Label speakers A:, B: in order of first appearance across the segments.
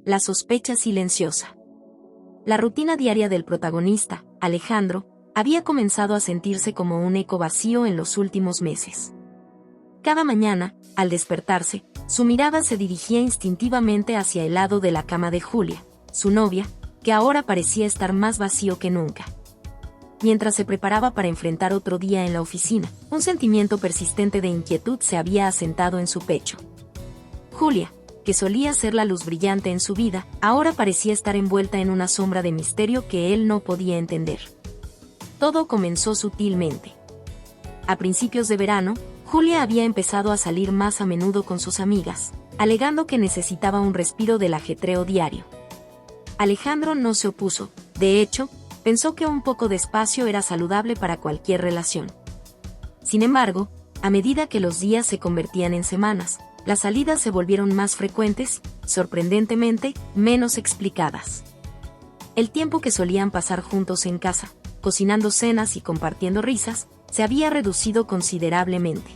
A: La sospecha silenciosa. La rutina diaria del protagonista, Alejandro, había comenzado a sentirse como un eco vacío en los últimos meses. Cada mañana, al despertarse, su mirada se dirigía instintivamente hacia el lado de la cama de Julia, su novia, que ahora parecía estar más vacío que nunca. Mientras se preparaba para enfrentar otro día en la oficina, un sentimiento persistente de inquietud se había asentado en su pecho. Julia, que solía ser la luz brillante en su vida, ahora parecía estar envuelta en una sombra de misterio que él no podía entender. Todo comenzó sutilmente. A principios de verano, Julia había empezado a salir más a menudo con sus amigas, alegando que necesitaba un respiro del ajetreo diario. Alejandro no se opuso, de hecho, pensó que un poco de espacio era saludable para cualquier relación. Sin embargo, a medida que los días se convertían en semanas, las salidas se volvieron más frecuentes, sorprendentemente, menos explicadas. El tiempo que solían pasar juntos en casa, cocinando cenas y compartiendo risas, se había reducido considerablemente.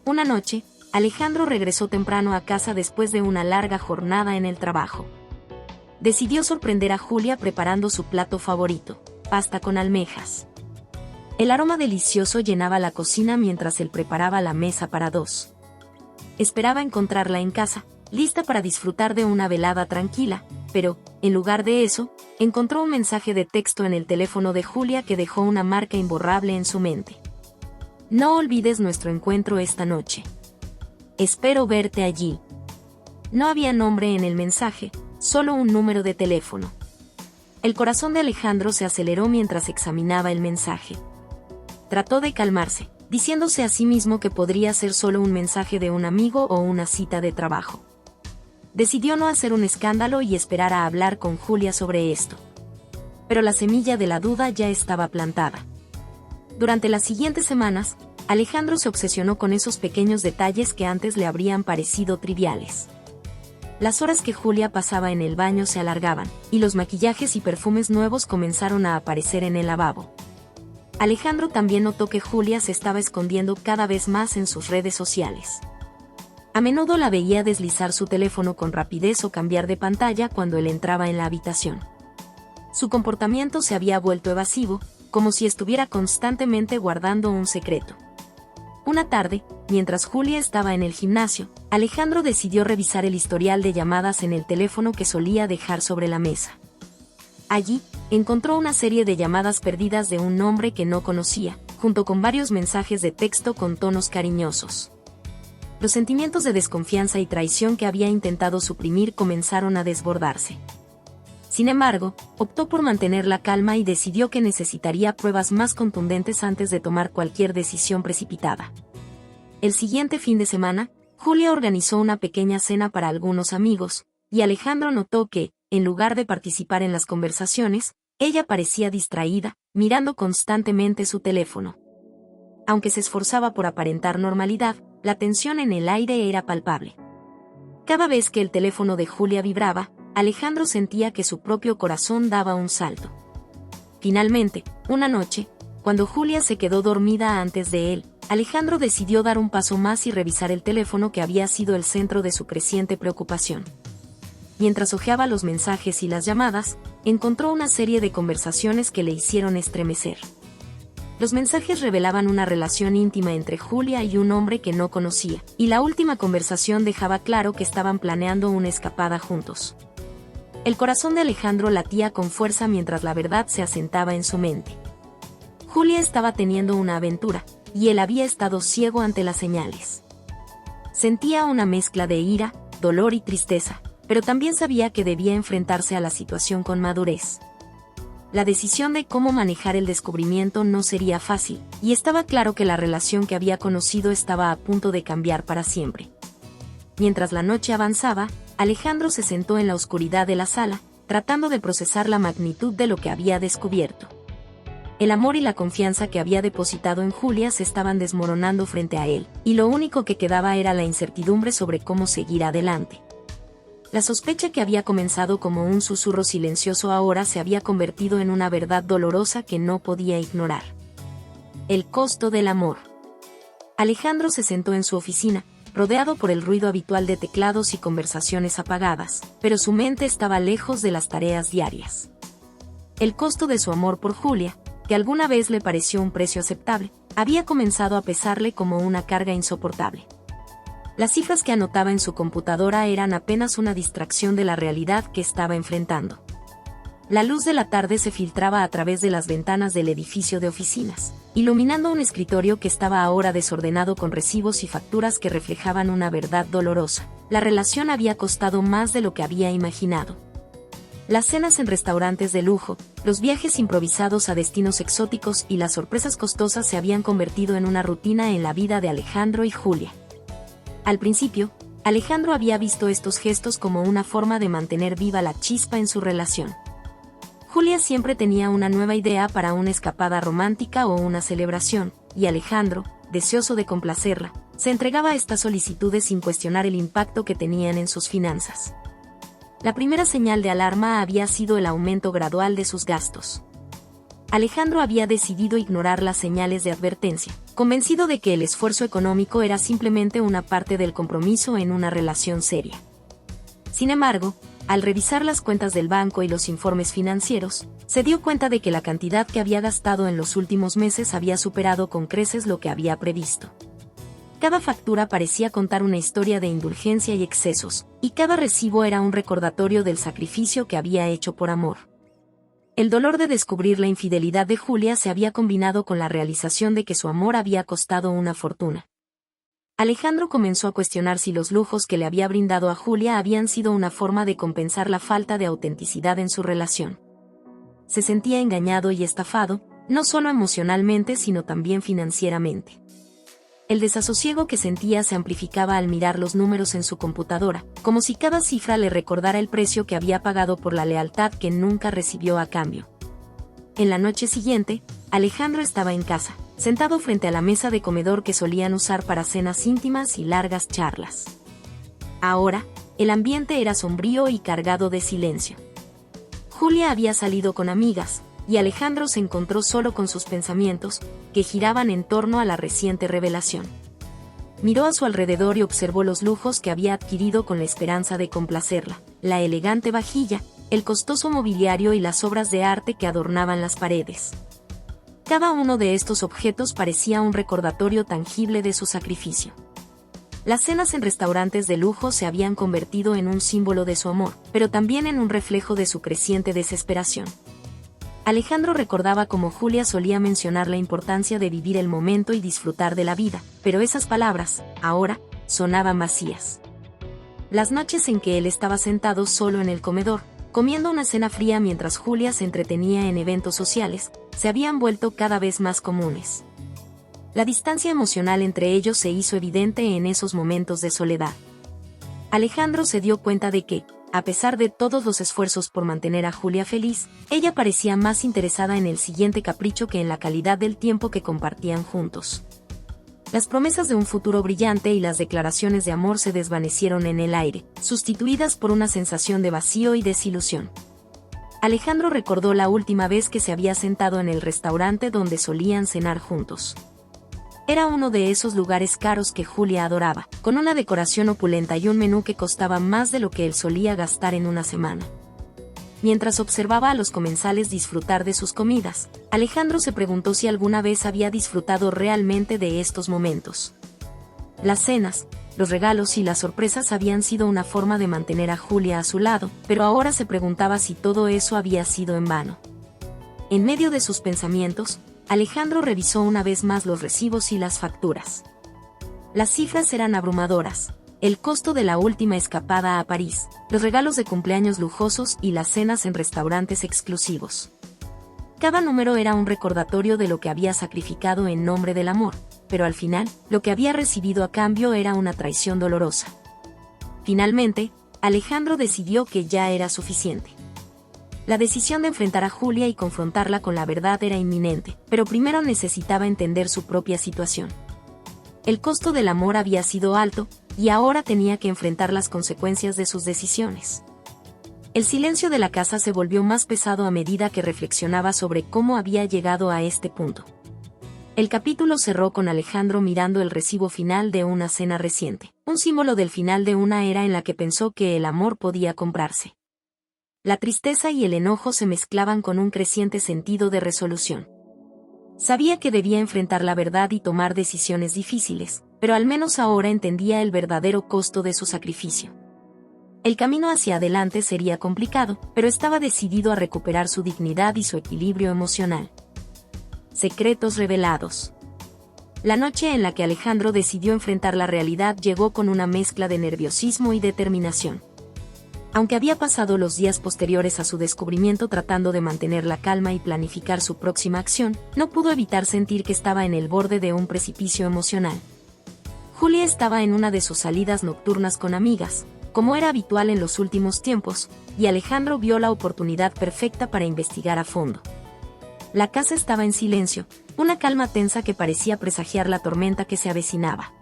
A: Una noche, Alejandro regresó temprano a casa después de una larga jornada en el trabajo. Decidió sorprender a Julia preparando su plato favorito, pasta con almejas. El aroma delicioso llenaba la cocina mientras él preparaba la mesa para dos. Esperaba encontrarla en casa, lista para disfrutar de una velada tranquila, pero, en lugar de eso, encontró un mensaje de texto en el teléfono de Julia que dejó una marca imborrable en su mente. No olvides nuestro encuentro esta noche. Espero verte allí. No había nombre en el mensaje, solo un número de teléfono. El corazón de Alejandro se aceleró mientras examinaba el mensaje. Trató de calmarse, diciéndose a sí mismo que podría ser solo un mensaje de un amigo o una cita de trabajo. Decidió no hacer un escándalo y esperar a hablar con Julia sobre esto. Pero la semilla de la duda ya estaba plantada. Durante las siguientes semanas, Alejandro se obsesionó con esos pequeños detalles que antes le habrían parecido triviales. Las horas que Julia pasaba en el baño se alargaban, y los maquillajes y perfumes nuevos comenzaron a aparecer en el lavabo. Alejandro también notó que Julia se estaba escondiendo cada vez más en sus redes sociales. A menudo la veía deslizar su teléfono con rapidez o cambiar de pantalla cuando él entraba en la habitación. Su comportamiento se había vuelto evasivo, como si estuviera constantemente guardando un secreto. Una tarde, mientras Julia estaba en el gimnasio, Alejandro decidió revisar el historial de llamadas en el teléfono que solía dejar sobre la mesa. Allí, encontró una serie de llamadas perdidas de un nombre que no conocía, junto con varios mensajes de texto con tonos cariñosos. Los sentimientos de desconfianza y traición que había intentado suprimir comenzaron a desbordarse. Sin embargo, optó por mantener la calma y decidió que necesitaría pruebas más contundentes antes de tomar cualquier decisión precipitada. El siguiente fin de semana, Julia organizó una pequeña cena para algunos amigos, y Alejandro notó que, en lugar de participar en las conversaciones, ella parecía distraída, mirando constantemente su teléfono. Aunque se esforzaba por aparentar normalidad, la tensión en el aire era palpable. Cada vez que el teléfono de Julia vibraba, Alejandro sentía que su propio corazón daba un salto. Finalmente, una noche, cuando Julia se quedó dormida antes de él, Alejandro decidió dar un paso más y revisar el teléfono que había sido el centro de su creciente preocupación. Mientras hojeaba los mensajes y las llamadas, encontró una serie de conversaciones que le hicieron estremecer. Los mensajes revelaban una relación íntima entre Julia y un hombre que no conocía, y la última conversación dejaba claro que estaban planeando una escapada juntos. El corazón de Alejandro latía con fuerza mientras la verdad se asentaba en su mente. Julia estaba teniendo una aventura, y él había estado ciego ante las señales. Sentía una mezcla de ira, dolor y tristeza, pero también sabía que debía enfrentarse a la situación con madurez. La decisión de cómo manejar el descubrimiento no sería fácil, y estaba claro que la relación que había conocido estaba a punto de cambiar para siempre. Mientras la noche avanzaba, Alejandro se sentó en la oscuridad de la sala, tratando de procesar la magnitud de lo que había descubierto. El amor y la confianza que había depositado en Julia se estaban desmoronando frente a él, y lo único que quedaba era la incertidumbre sobre cómo seguir adelante. La sospecha que había comenzado como un susurro silencioso ahora se había convertido en una verdad dolorosa que no podía ignorar. El costo del amor. Alejandro se sentó en su oficina, rodeado por el ruido habitual de teclados y conversaciones apagadas, pero su mente estaba lejos de las tareas diarias. El costo de su amor por Julia, que alguna vez le pareció un precio aceptable, había comenzado a pesarle como una carga insoportable. Las cifras que anotaba en su computadora eran apenas una distracción de la realidad que estaba enfrentando. La luz de la tarde se filtraba a través de las ventanas del edificio de oficinas, iluminando un escritorio que estaba ahora desordenado con recibos y facturas que reflejaban una verdad dolorosa. La relación había costado más de lo que había imaginado. Las cenas en restaurantes de lujo, los viajes improvisados a destinos exóticos y las sorpresas costosas se habían convertido en una rutina en la vida de Alejandro y Julia. Al principio, Alejandro había visto estos gestos como una forma de mantener viva la chispa en su relación. Julia siempre tenía una nueva idea para una escapada romántica o una celebración, y Alejandro, deseoso de complacerla, se entregaba a estas solicitudes sin cuestionar el impacto que tenían en sus finanzas. La primera señal de alarma había sido el aumento gradual de sus gastos. Alejandro había decidido ignorar las señales de advertencia, convencido de que el esfuerzo económico era simplemente una parte del compromiso en una relación seria. Sin embargo, al revisar las cuentas del banco y los informes financieros, se dio cuenta de que la cantidad que había gastado en los últimos meses había superado con creces lo que había previsto. Cada factura parecía contar una historia de indulgencia y excesos, y cada recibo era un recordatorio del sacrificio que había hecho por amor. El dolor de descubrir la infidelidad de Julia se había combinado con la realización de que su amor había costado una fortuna. Alejandro comenzó a cuestionar si los lujos que le había brindado a Julia habían sido una forma de compensar la falta de autenticidad en su relación. Se sentía engañado y estafado, no solo emocionalmente sino también financieramente. El desasosiego que sentía se amplificaba al mirar los números en su computadora, como si cada cifra le recordara el precio que había pagado por la lealtad que nunca recibió a cambio. En la noche siguiente, Alejandro estaba en casa, sentado frente a la mesa de comedor que solían usar para cenas íntimas y largas charlas. Ahora, el ambiente era sombrío y cargado de silencio. Julia había salido con amigas, y Alejandro se encontró solo con sus pensamientos, que giraban en torno a la reciente revelación. Miró a su alrededor y observó los lujos que había adquirido con la esperanza de complacerla, la elegante vajilla, el costoso mobiliario y las obras de arte que adornaban las paredes. Cada uno de estos objetos parecía un recordatorio tangible de su sacrificio. Las cenas en restaurantes de lujo se habían convertido en un símbolo de su amor, pero también en un reflejo de su creciente desesperación. Alejandro recordaba cómo Julia solía mencionar la importancia de vivir el momento y disfrutar de la vida, pero esas palabras, ahora, sonaban vacías. Las noches en que él estaba sentado solo en el comedor, comiendo una cena fría mientras Julia se entretenía en eventos sociales, se habían vuelto cada vez más comunes. La distancia emocional entre ellos se hizo evidente en esos momentos de soledad. Alejandro se dio cuenta de que, a pesar de todos los esfuerzos por mantener a Julia feliz, ella parecía más interesada en el siguiente capricho que en la calidad del tiempo que compartían juntos. Las promesas de un futuro brillante y las declaraciones de amor se desvanecieron en el aire, sustituidas por una sensación de vacío y desilusión. Alejandro recordó la última vez que se había sentado en el restaurante donde solían cenar juntos. Era uno de esos lugares caros que Julia adoraba, con una decoración opulenta y un menú que costaba más de lo que él solía gastar en una semana. Mientras observaba a los comensales disfrutar de sus comidas, Alejandro se preguntó si alguna vez había disfrutado realmente de estos momentos. Las cenas, los regalos y las sorpresas habían sido una forma de mantener a Julia a su lado, pero ahora se preguntaba si todo eso había sido en vano. En medio de sus pensamientos, Alejandro revisó una vez más los recibos y las facturas. Las cifras eran abrumadoras: el costo de la última escapada a París, los regalos de cumpleaños lujosos y las cenas en restaurantes exclusivos. Cada número era un recordatorio de lo que había sacrificado en nombre del amor, pero al final, lo que había recibido a cambio era una traición dolorosa. Finalmente, Alejandro decidió que ya era suficiente. La decisión de enfrentar a Julia y confrontarla con la verdad era inminente, pero primero necesitaba entender su propia situación. El costo del amor había sido alto, y ahora tenía que enfrentar las consecuencias de sus decisiones. El silencio de la casa se volvió más pesado a medida que reflexionaba sobre cómo había llegado a este punto. El capítulo cerró con Alejandro mirando el recibo final de una cena reciente. un símbolo del final de una era en la que pensó que el amor podía comprarse. La tristeza y el enojo se mezclaban con un creciente sentido de resolución. Sabía que debía enfrentar la verdad y tomar decisiones difíciles, pero al menos ahora entendía el verdadero costo de su sacrificio. El camino hacia adelante sería complicado, pero estaba decidido a recuperar su dignidad y su equilibrio emocional. Secretos revelados. La noche en la que Alejandro decidió enfrentar la realidad llegó con una mezcla de nerviosismo y determinación. Aunque había pasado los días posteriores a su descubrimiento tratando de mantener la calma y planificar su próxima acción, no pudo evitar sentir que estaba en el borde de un precipicio emocional. Julia estaba en una de sus salidas nocturnas con amigas, como era habitual en los últimos tiempos, y Alejandro vio la oportunidad perfecta para investigar a fondo. La casa estaba en silencio, una calma tensa que parecía presagiar la tormenta que se avecinaba.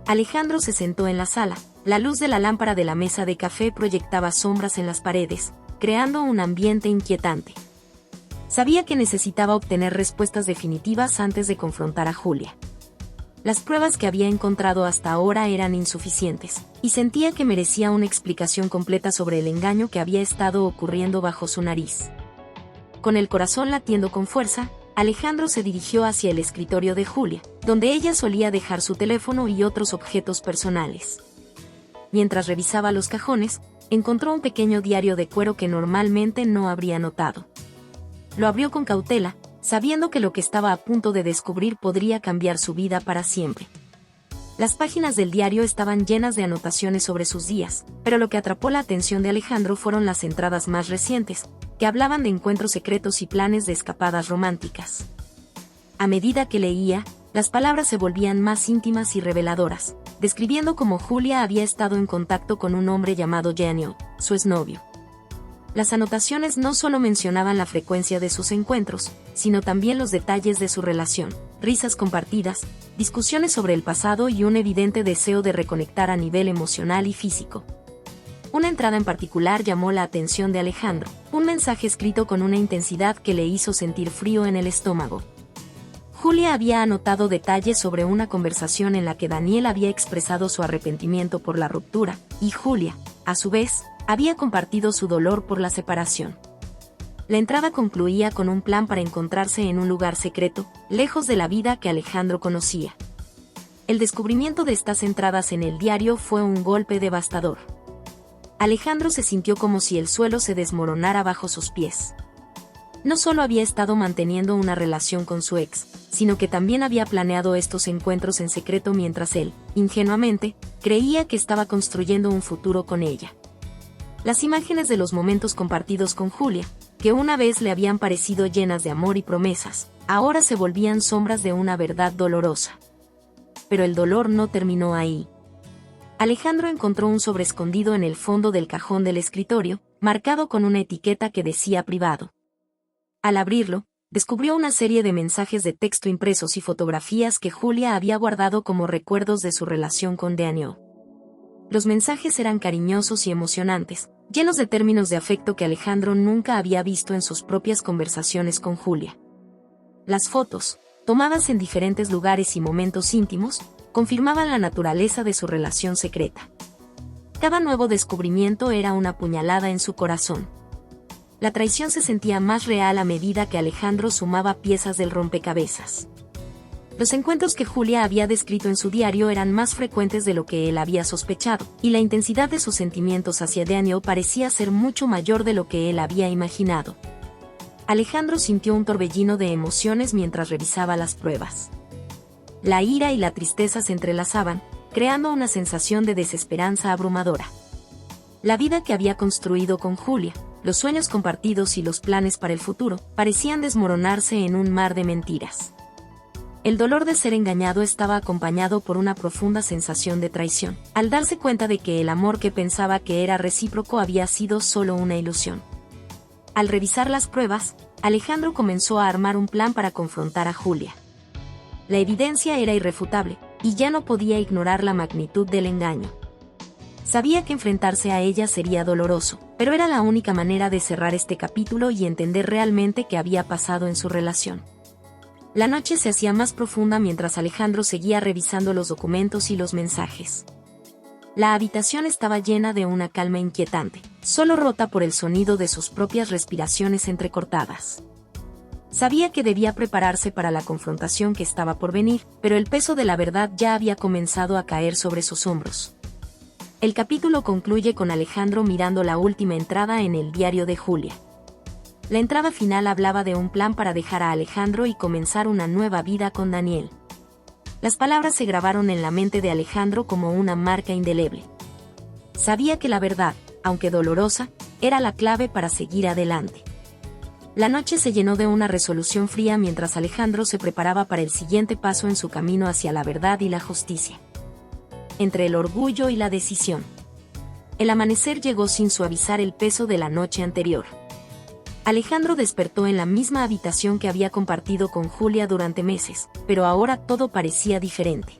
A: Alejandro se sentó en la sala, la luz de la lámpara de la mesa de café proyectaba sombras en las paredes, creando un ambiente inquietante. Sabía que necesitaba obtener respuestas definitivas antes de confrontar a Julia. Las pruebas que había encontrado hasta ahora eran insuficientes, y sentía que merecía una explicación completa sobre el engaño que había estado ocurriendo bajo su nariz. Con el corazón latiendo con fuerza, Alejandro se dirigió hacia el escritorio de Julia, donde ella solía dejar su teléfono y otros objetos personales. Mientras revisaba los cajones, encontró un pequeño diario de cuero que normalmente no habría notado. Lo abrió con cautela, sabiendo que lo que estaba a punto de descubrir podría cambiar su vida para siempre. Las páginas del diario estaban llenas de anotaciones sobre sus días, pero lo que atrapó la atención de Alejandro fueron las entradas más recientes, que hablaban de encuentros secretos y planes de escapadas románticas. A medida que leía, las palabras se volvían más íntimas y reveladoras, describiendo cómo Julia había estado en contacto con un hombre llamado Daniel, su exnovio. Las anotaciones no solo mencionaban la frecuencia de sus encuentros, sino también los detalles de su relación, risas compartidas, discusiones sobre el pasado y un evidente deseo de reconectar a nivel emocional y físico. Una entrada en particular llamó la atención de Alejandro, un mensaje escrito con una intensidad que le hizo sentir frío en el estómago. Julia había anotado detalles sobre una conversación en la que Daniel había expresado su arrepentimiento por la ruptura, y Julia, a su vez, había compartido su dolor por la separación. La entrada concluía con un plan para encontrarse en un lugar secreto, lejos de la vida que Alejandro conocía. El descubrimiento de estas entradas en el diario fue un golpe devastador. Alejandro se sintió como si el suelo se desmoronara bajo sus pies. No solo había estado manteniendo una relación con su ex, sino que también había planeado estos encuentros en secreto mientras él, ingenuamente, creía que estaba construyendo un futuro con ella. Las imágenes de los momentos compartidos con Julia, que una vez le habían parecido llenas de amor y promesas, ahora se volvían sombras de una verdad dolorosa. Pero el dolor no terminó ahí. Alejandro encontró un sobre escondido en el fondo del cajón del escritorio, marcado con una etiqueta que decía privado. Al abrirlo, descubrió una serie de mensajes de texto impresos y fotografías que Julia había guardado como recuerdos de su relación con Daniel. Los mensajes eran cariñosos y emocionantes, llenos de términos de afecto que Alejandro nunca había visto en sus propias conversaciones con Julia. Las fotos, tomadas en diferentes lugares y momentos íntimos, confirmaban la naturaleza de su relación secreta. Cada nuevo descubrimiento era una puñalada en su corazón. La traición se sentía más real a medida que Alejandro sumaba piezas del rompecabezas. Los encuentros que Julia había descrito en su diario eran más frecuentes de lo que él había sospechado, y la intensidad de sus sentimientos hacia Daniel parecía ser mucho mayor de lo que él había imaginado. Alejandro sintió un torbellino de emociones mientras revisaba las pruebas. La ira y la tristeza se entrelazaban, creando una sensación de desesperanza abrumadora. La vida que había construido con Julia, los sueños compartidos y los planes para el futuro, parecían desmoronarse en un mar de mentiras. El dolor de ser engañado estaba acompañado por una profunda sensación de traición, al darse cuenta de que el amor que pensaba que era recíproco había sido solo una ilusión. Al revisar las pruebas, Alejandro comenzó a armar un plan para confrontar a Julia. La evidencia era irrefutable, y ya no podía ignorar la magnitud del engaño. Sabía que enfrentarse a ella sería doloroso, pero era la única manera de cerrar este capítulo y entender realmente qué había pasado en su relación. La noche se hacía más profunda mientras Alejandro seguía revisando los documentos y los mensajes. La habitación estaba llena de una calma inquietante, solo rota por el sonido de sus propias respiraciones entrecortadas. Sabía que debía prepararse para la confrontación que estaba por venir, pero el peso de la verdad ya había comenzado a caer sobre sus hombros. El capítulo concluye con Alejandro mirando la última entrada en el diario de Julia. La entrada final hablaba de un plan para dejar a Alejandro y comenzar una nueva vida con Daniel. Las palabras se grabaron en la mente de Alejandro como una marca indeleble. Sabía que la verdad, aunque dolorosa, era la clave para seguir adelante. La noche se llenó de una resolución fría mientras Alejandro se preparaba para el siguiente paso en su camino hacia la verdad y la justicia. Entre el orgullo y la decisión. El amanecer llegó sin suavizar el peso de la noche anterior. Alejandro despertó en la misma habitación que había compartido con Julia durante meses, pero ahora todo parecía diferente.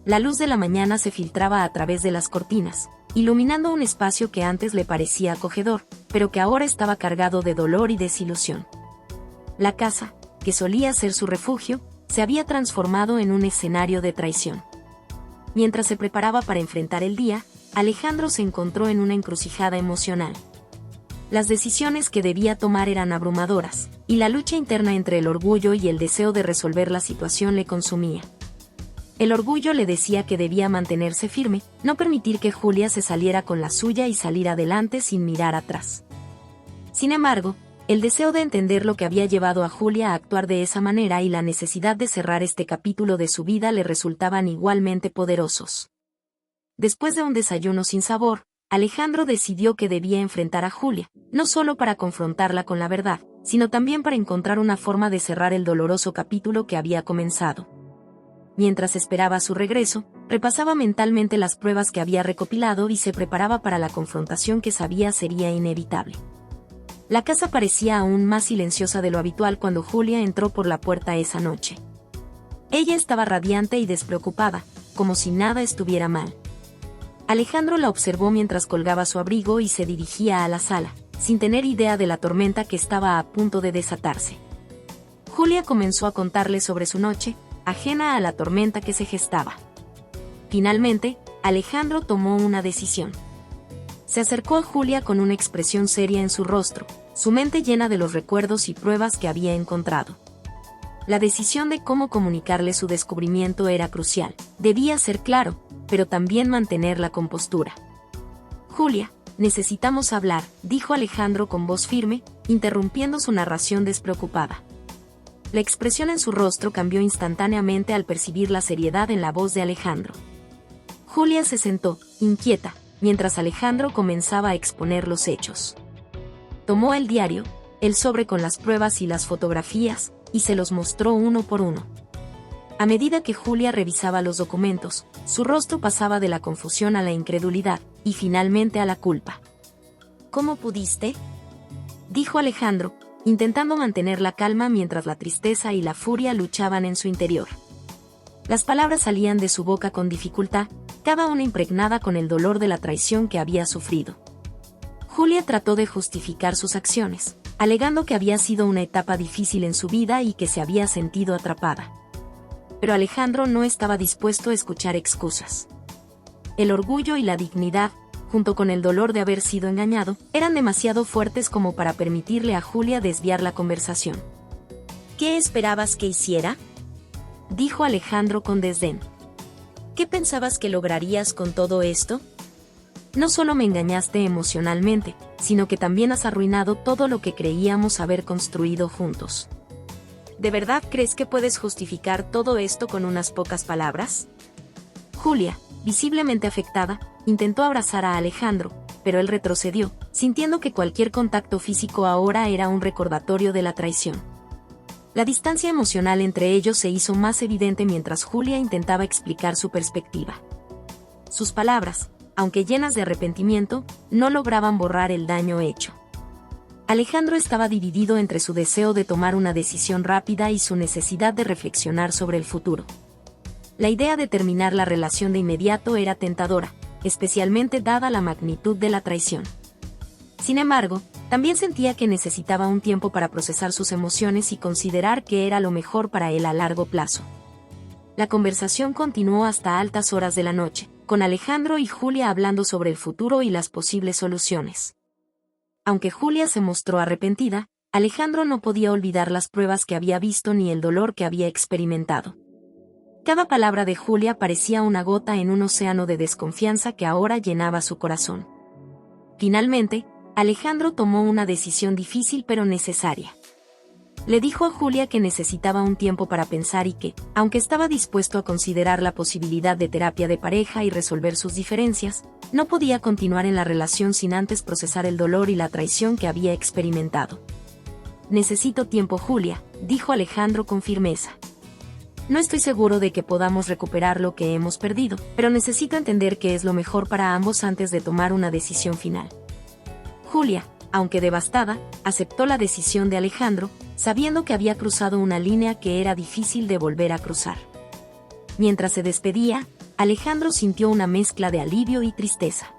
A: La luz de la mañana se filtraba a través de las cortinas, iluminando un espacio que antes le parecía acogedor, pero que ahora estaba cargado de dolor y desilusión. La casa, que solía ser su refugio, se había transformado en un escenario de traición. Mientras se preparaba para enfrentar el día, Alejandro se encontró en una encrucijada emocional. Las decisiones que debía tomar eran abrumadoras, y la lucha interna entre el orgullo y el deseo de resolver la situación le consumía. El orgullo le decía que debía mantenerse firme, no permitir que Julia se saliera con la suya y salir adelante sin mirar atrás. Sin embargo, el deseo de entender lo que había llevado a Julia a actuar de esa manera y la necesidad de cerrar este capítulo de su vida le resultaban igualmente poderosos. Después de un desayuno sin sabor, Alejandro decidió que debía enfrentar a Julia, no solo para confrontarla con la verdad, sino también para encontrar una forma de cerrar el doloroso capítulo que había comenzado. Mientras esperaba su regreso, repasaba mentalmente las pruebas que había recopilado y se preparaba para la confrontación que sabía sería inevitable. La casa parecía aún más silenciosa de lo habitual cuando Julia entró por la puerta esa noche. Ella estaba radiante y despreocupada, como si nada estuviera mal. Alejandro la observó mientras colgaba su abrigo y se dirigía a la sala, sin tener idea de la tormenta que estaba a punto de desatarse. Julia comenzó a contarle sobre su noche, ajena a la tormenta que se gestaba. Finalmente, Alejandro tomó una decisión. Se acercó a Julia con una expresión seria en su rostro, su mente llena de los recuerdos y pruebas que había encontrado. La decisión de cómo comunicarle su descubrimiento era crucial. Debía ser claro, pero también mantener la compostura. Julia, necesitamos hablar, dijo Alejandro con voz firme, interrumpiendo su narración despreocupada. La expresión en su rostro cambió instantáneamente al percibir la seriedad en la voz de Alejandro. Julia se sentó, inquieta, mientras Alejandro comenzaba a exponer los hechos. Tomó el diario, el sobre con las pruebas y las fotografías, y se los mostró uno por uno. A medida que Julia revisaba los documentos, su rostro pasaba de la confusión a la incredulidad, y finalmente a la culpa. ¿Cómo pudiste?, dijo Alejandro, intentando mantener la calma mientras la tristeza y la furia luchaban en su interior. Las palabras salían de su boca con dificultad, cada una impregnada con el dolor de la traición que había sufrido. Julia trató de justificar sus acciones, alegando que había sido una etapa difícil en su vida y que se había sentido atrapada. Pero Alejandro no estaba dispuesto a escuchar excusas. El orgullo y la dignidad, junto con el dolor de haber sido engañado, eran demasiado fuertes como para permitirle a Julia desviar la conversación. ¿Qué esperabas que hiciera?, dijo Alejandro con desdén. ¿Qué pensabas que lograrías con todo esto? No solo me engañaste emocionalmente, sino que también has arruinado todo lo que creíamos haber construido juntos. ¿De verdad crees que puedes justificar todo esto con unas pocas palabras? Julia, visiblemente afectada, intentó abrazar a Alejandro, pero él retrocedió, sintiendo que cualquier contacto físico ahora era un recordatorio de la traición. La distancia emocional entre ellos se hizo más evidente mientras Julia intentaba explicar su perspectiva. Sus palabras, aunque llenas de arrepentimiento, no lograban borrar el daño hecho. Alejandro estaba dividido entre su deseo de tomar una decisión rápida y su necesidad de reflexionar sobre el futuro. La idea de terminar la relación de inmediato era tentadora, especialmente dada la magnitud de la traición. Sin embargo, también sentía que necesitaba un tiempo para procesar sus emociones y considerar qué era lo mejor para él a largo plazo. La conversación continuó hasta altas horas de la noche, con Alejandro y Julia hablando sobre el futuro y las posibles soluciones. Aunque Julia se mostró arrepentida, Alejandro no podía olvidar las pruebas que había visto ni el dolor que había experimentado. Cada palabra de Julia parecía una gota en un océano de desconfianza que ahora llenaba su corazón. Finalmente, Alejandro tomó una decisión difícil pero necesaria. Le dijo a Julia que necesitaba un tiempo para pensar y que, aunque estaba dispuesto a considerar la posibilidad de terapia de pareja y resolver sus diferencias, no podía continuar en la relación sin antes procesar el dolor y la traición que había experimentado. «Necesito tiempo, Julia», dijo Alejandro con firmeza. «No estoy seguro de que podamos recuperar lo que hemos perdido, pero necesito entender qué es lo mejor para ambos antes de tomar una decisión final». Julia, aunque devastada, aceptó la decisión de Alejandro, sabiendo que había cruzado una línea que era difícil de volver a cruzar. Mientras se despedía, Alejandro sintió una mezcla de alivio y tristeza.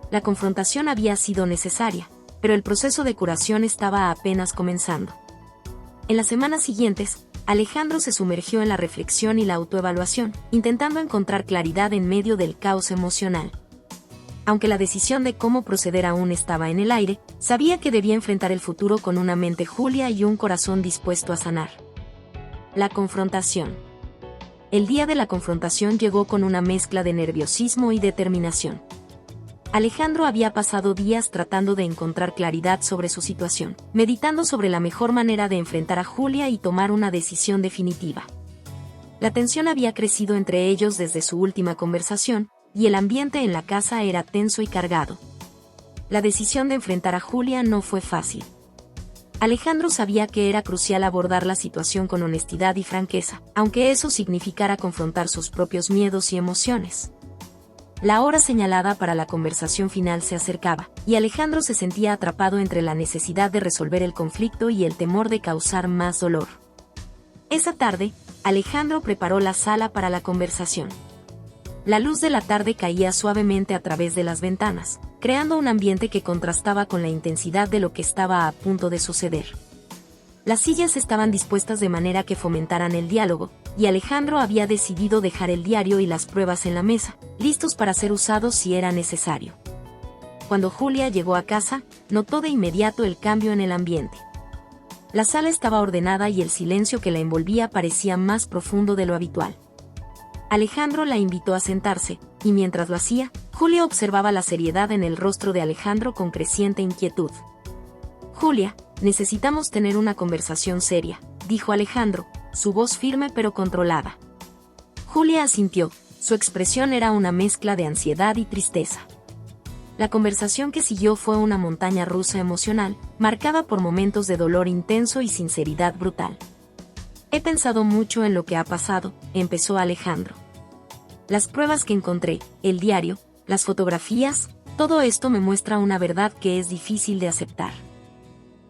A: La confrontación había sido necesaria, pero el proceso de curación estaba apenas comenzando. En las semanas siguientes, Alejandro se sumergió en la reflexión y la autoevaluación, intentando encontrar claridad en medio del caos emocional. Aunque la decisión de cómo proceder aún estaba en el aire, sabía que debía enfrentar el futuro con una mente Julia y un corazón dispuesto a sanar. La confrontación. El día de la confrontación llegó con una mezcla de nerviosismo y determinación. Alejandro había pasado días tratando de encontrar claridad sobre su situación, meditando sobre la mejor manera de enfrentar a Julia y tomar una decisión definitiva. La tensión había crecido entre ellos desde su última conversación, y el ambiente en la casa era tenso y cargado. La decisión de enfrentar a Julia no fue fácil. Alejandro sabía que era crucial abordar la situación con honestidad y franqueza, aunque eso significara confrontar sus propios miedos y emociones. La hora señalada para la conversación final se acercaba, y Alejandro se sentía atrapado entre la necesidad de resolver el conflicto y el temor de causar más dolor. Esa tarde, Alejandro preparó la sala para la conversación. La luz de la tarde caía suavemente a través de las ventanas, creando un ambiente que contrastaba con la intensidad de lo que estaba a punto de suceder. Las sillas estaban dispuestas de manera que fomentaran el diálogo, y Alejandro había decidido dejar el diario y las pruebas en la mesa, listos para ser usados si era necesario. Cuando Julia llegó a casa, notó de inmediato el cambio en el ambiente. La sala estaba ordenada y el silencio que la envolvía parecía más profundo de lo habitual. Alejandro la invitó a sentarse, y mientras lo hacía, Julia observaba la seriedad en el rostro de Alejandro con creciente inquietud. «Julia, necesitamos tener una conversación seria», dijo Alejandro, su voz firme pero controlada. Julia asintió, su expresión era una mezcla de ansiedad y tristeza. La conversación que siguió fue una montaña rusa emocional, marcada por momentos de dolor intenso y sinceridad brutal. «He pensado mucho en lo que ha pasado», empezó Alejandro. «Las pruebas que encontré, el diario, las fotografías, todo esto me muestra una verdad que es difícil de aceptar.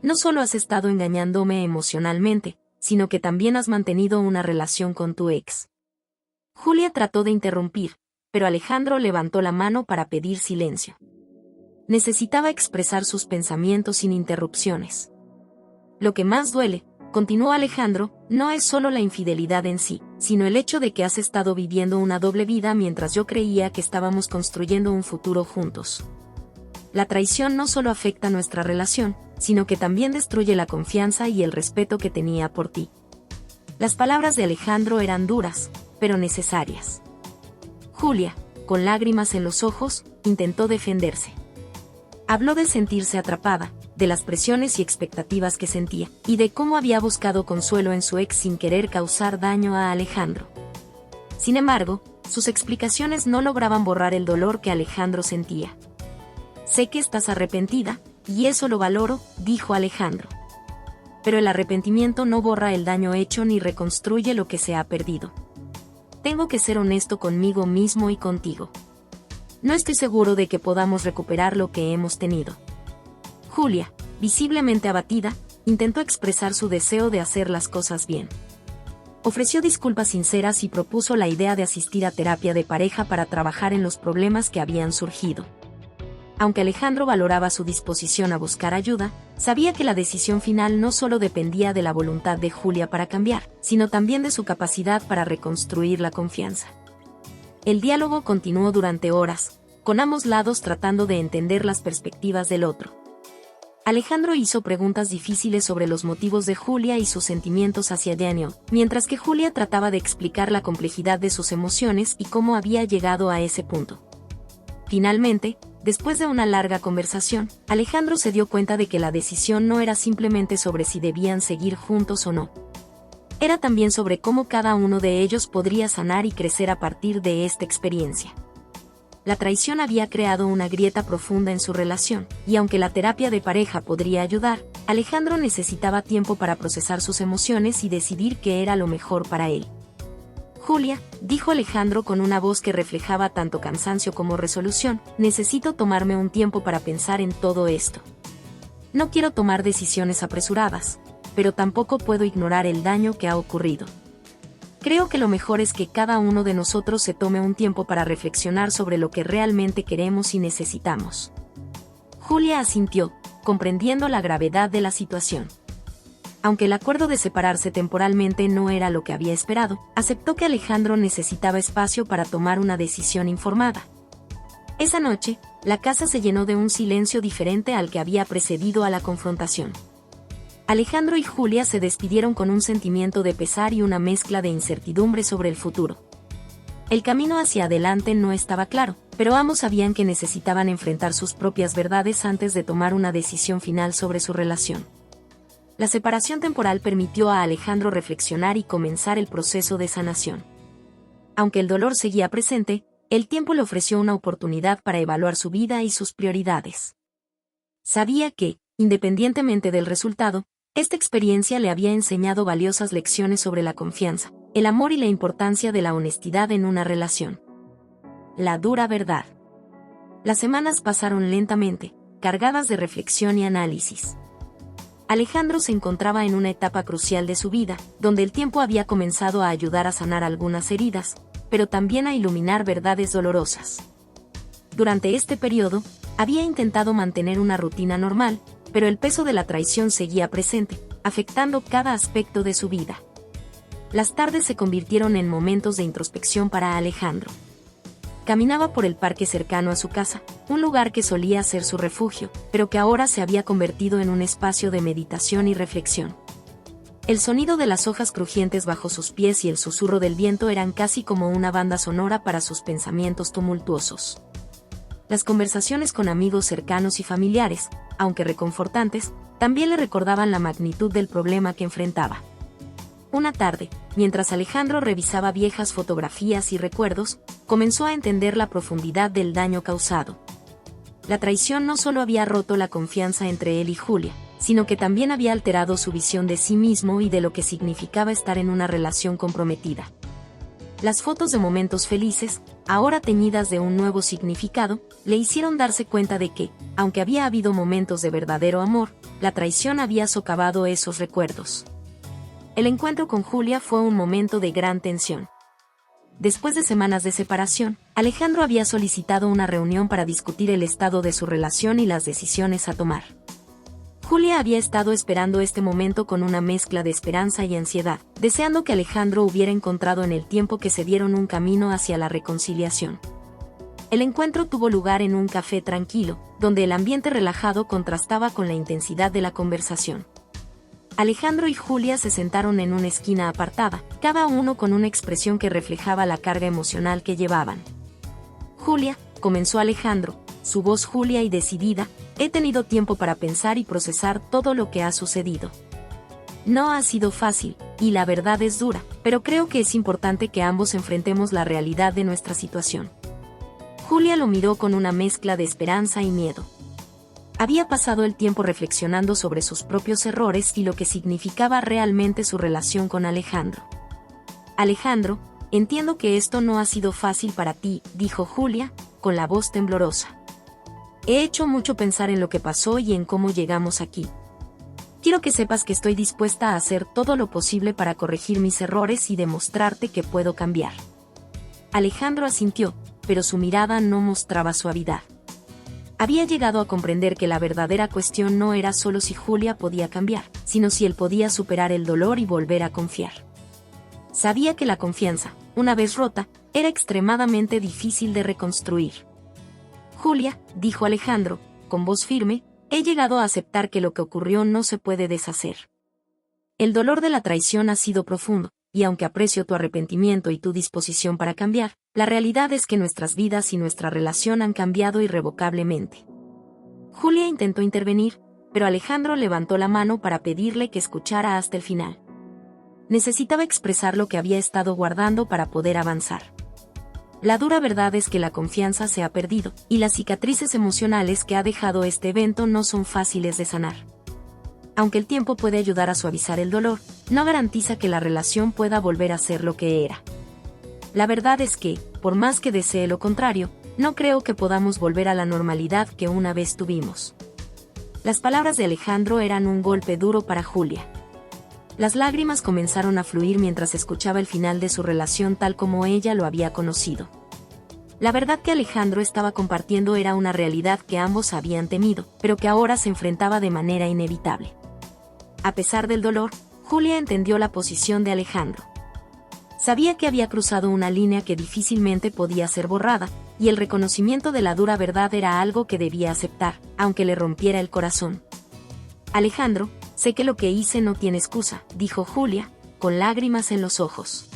A: No solo has estado engañándome emocionalmente, sino que también has mantenido una relación con tu ex». Julia trató de interrumpir, pero Alejandro levantó la mano para pedir silencio. Necesitaba expresar sus pensamientos sin interrupciones. «Lo que más duele», continuó Alejandro, «no es solo la infidelidad en sí, sino el hecho de que has estado viviendo una doble vida mientras yo creía que estábamos construyendo un futuro juntos. La traición no solo afecta nuestra relación, sino que también destruye la confianza y el respeto que tenía por ti». Las palabras de Alejandro eran duras, pero necesarias. Julia, con lágrimas en los ojos, intentó defenderse. Habló de sentirse atrapada, de las presiones y expectativas que sentía, y de cómo había buscado consuelo en su ex sin querer causar daño a Alejandro. Sin embargo, sus explicaciones no lograban borrar el dolor que Alejandro sentía. «Sé que estás arrepentida, y eso lo valoro», dijo Alejandro. «Pero el arrepentimiento no borra el daño hecho ni reconstruye lo que se ha perdido. Tengo que ser honesto conmigo mismo y contigo. No estoy seguro de que podamos recuperar lo que hemos tenido». Julia, visiblemente abatida, intentó expresar su deseo de hacer las cosas bien. Ofreció disculpas sinceras y propuso la idea de asistir a terapia de pareja para trabajar en los problemas que habían surgido. Aunque Alejandro valoraba su disposición a buscar ayuda, sabía que la decisión final no solo dependía de la voluntad de Julia para cambiar, sino también de su capacidad para reconstruir la confianza. El diálogo continuó durante horas, con ambos lados tratando de entender las perspectivas del otro. Alejandro hizo preguntas difíciles sobre los motivos de Julia y sus sentimientos hacia Daniel, mientras que Julia trataba de explicar la complejidad de sus emociones y cómo había llegado a ese punto. Finalmente, después de una larga conversación, Alejandro se dio cuenta de que la decisión no era simplemente sobre si debían seguir juntos o no. Era también sobre cómo cada uno de ellos podría sanar y crecer a partir de esta experiencia. La traición había creado una grieta profunda en su relación, y aunque la terapia de pareja podría ayudar, Alejandro necesitaba tiempo para procesar sus emociones y decidir qué era lo mejor para él. Julia, dijo Alejandro con una voz que reflejaba tanto cansancio como resolución, necesito tomarme un tiempo para pensar en todo esto. No quiero tomar decisiones apresuradas, pero tampoco puedo ignorar el daño que ha ocurrido. Creo que lo mejor es que cada uno de nosotros se tome un tiempo para reflexionar sobre lo que realmente queremos y necesitamos. Julia asintió, comprendiendo la gravedad de la situación. Aunque el acuerdo de separarse temporalmente no era lo que había esperado, aceptó que Alejandro necesitaba espacio para tomar una decisión informada. Esa noche, la casa se llenó de un silencio diferente al que había precedido a la confrontación. Alejandro y Julia se despidieron con un sentimiento de pesar y una mezcla de incertidumbre sobre el futuro. El camino hacia adelante no estaba claro, pero ambos sabían que necesitaban enfrentar sus propias verdades antes de tomar una decisión final sobre su relación. La separación temporal permitió a Alejandro reflexionar y comenzar el proceso de sanación. Aunque el dolor seguía presente, el tiempo le ofreció una oportunidad para evaluar su vida y sus prioridades. Sabía que, independientemente del resultado, esta experiencia le había enseñado valiosas lecciones sobre la confianza, el amor y la importancia de la honestidad en una relación. La dura verdad. Las semanas pasaron lentamente, cargadas de reflexión y análisis. Alejandro se encontraba en una etapa crucial de su vida, donde el tiempo había comenzado a ayudar a sanar algunas heridas, pero también a iluminar verdades dolorosas. Durante este periodo, había intentado mantener una rutina normal, pero el peso de la traición seguía presente, afectando cada aspecto de su vida. Las tardes se convirtieron en momentos de introspección para Alejandro. Caminaba por el parque cercano a su casa, un lugar que solía ser su refugio, pero que ahora se había convertido en un espacio de meditación y reflexión. El sonido de las hojas crujientes bajo sus pies y el susurro del viento eran casi como una banda sonora para sus pensamientos tumultuosos. Las conversaciones con amigos cercanos y familiares, aunque reconfortantes, también le recordaban la magnitud del problema que enfrentaba. Una tarde, mientras Alejandro revisaba viejas fotografías y recuerdos, comenzó a entender la profundidad del daño causado. La traición no solo había roto la confianza entre él y Julia, sino que también había alterado su visión de sí mismo y de lo que significaba estar en una relación comprometida. Las fotos de momentos felices, ahora teñidas de un nuevo significado, le hicieron darse cuenta de que, aunque había habido momentos de verdadero amor, la traición había socavado esos recuerdos. El encuentro con Julia fue un momento de gran tensión. Después de semanas de separación, Alejandro había solicitado una reunión para discutir el estado de su relación y las decisiones a tomar. Julia había estado esperando este momento con una mezcla de esperanza y ansiedad, deseando que Alejandro hubiera encontrado en el tiempo que se dieron un camino hacia la reconciliación. El encuentro tuvo lugar en un café tranquilo, donde el ambiente relajado contrastaba con la intensidad de la conversación. Alejandro y Julia se sentaron en una esquina apartada, cada uno con una expresión que reflejaba la carga emocional que llevaban. Julia, comenzó Alejandro, su voz Julia y decidida, he tenido tiempo para pensar y procesar todo lo que ha sucedido. No ha sido fácil, y la verdad es dura, pero creo que es importante que ambos enfrentemos la realidad de nuestra situación. Julia lo miró con una mezcla de esperanza y miedo. Había pasado el tiempo reflexionando sobre sus propios errores y lo que significaba realmente su relación con Alejandro. Alejandro, entiendo que esto no ha sido fácil para ti, dijo Julia, con la voz temblorosa. He hecho mucho pensar en lo que pasó y en cómo llegamos aquí. Quiero que sepas que estoy dispuesta a hacer todo lo posible para corregir mis errores y demostrarte que puedo cambiar. Alejandro asintió, pero su mirada no mostraba suavidad. Había llegado a comprender que la verdadera cuestión no era solo si Julia podía cambiar, sino si él podía superar el dolor y volver a confiar. Sabía que la confianza, una vez rota, era extremadamente difícil de reconstruir. Julia, dijo Alejandro, con voz firme, he llegado a aceptar que lo que ocurrió no se puede deshacer. El dolor de la traición ha sido profundo, y aunque aprecio tu arrepentimiento y tu disposición para cambiar, la realidad es que nuestras vidas y nuestra relación han cambiado irrevocablemente. Julia intentó intervenir, pero Alejandro levantó la mano para pedirle que escuchara hasta el final. Necesitaba expresar lo que había estado guardando para poder avanzar. La dura verdad es que la confianza se ha perdido, y las cicatrices emocionales que ha dejado este evento no son fáciles de sanar. Aunque el tiempo puede ayudar a suavizar el dolor, no garantiza que la relación pueda volver a ser lo que era. La verdad es que, por más que desee lo contrario, no creo que podamos volver a la normalidad que una vez tuvimos. Las palabras de Alejandro eran un golpe duro para Julia. Las lágrimas comenzaron a fluir mientras escuchaba el final de su relación tal como ella lo había conocido. La verdad que Alejandro estaba compartiendo era una realidad que ambos habían temido, pero que ahora se enfrentaba de manera inevitable. A pesar del dolor, Julia entendió la posición de Alejandro. Sabía que había cruzado una línea que difícilmente podía ser borrada, y el reconocimiento de la dura verdad era algo que debía aceptar, aunque le rompiera el corazón. Alejandro, sé que lo que hice no tiene excusa, dijo Julia, con lágrimas en los ojos.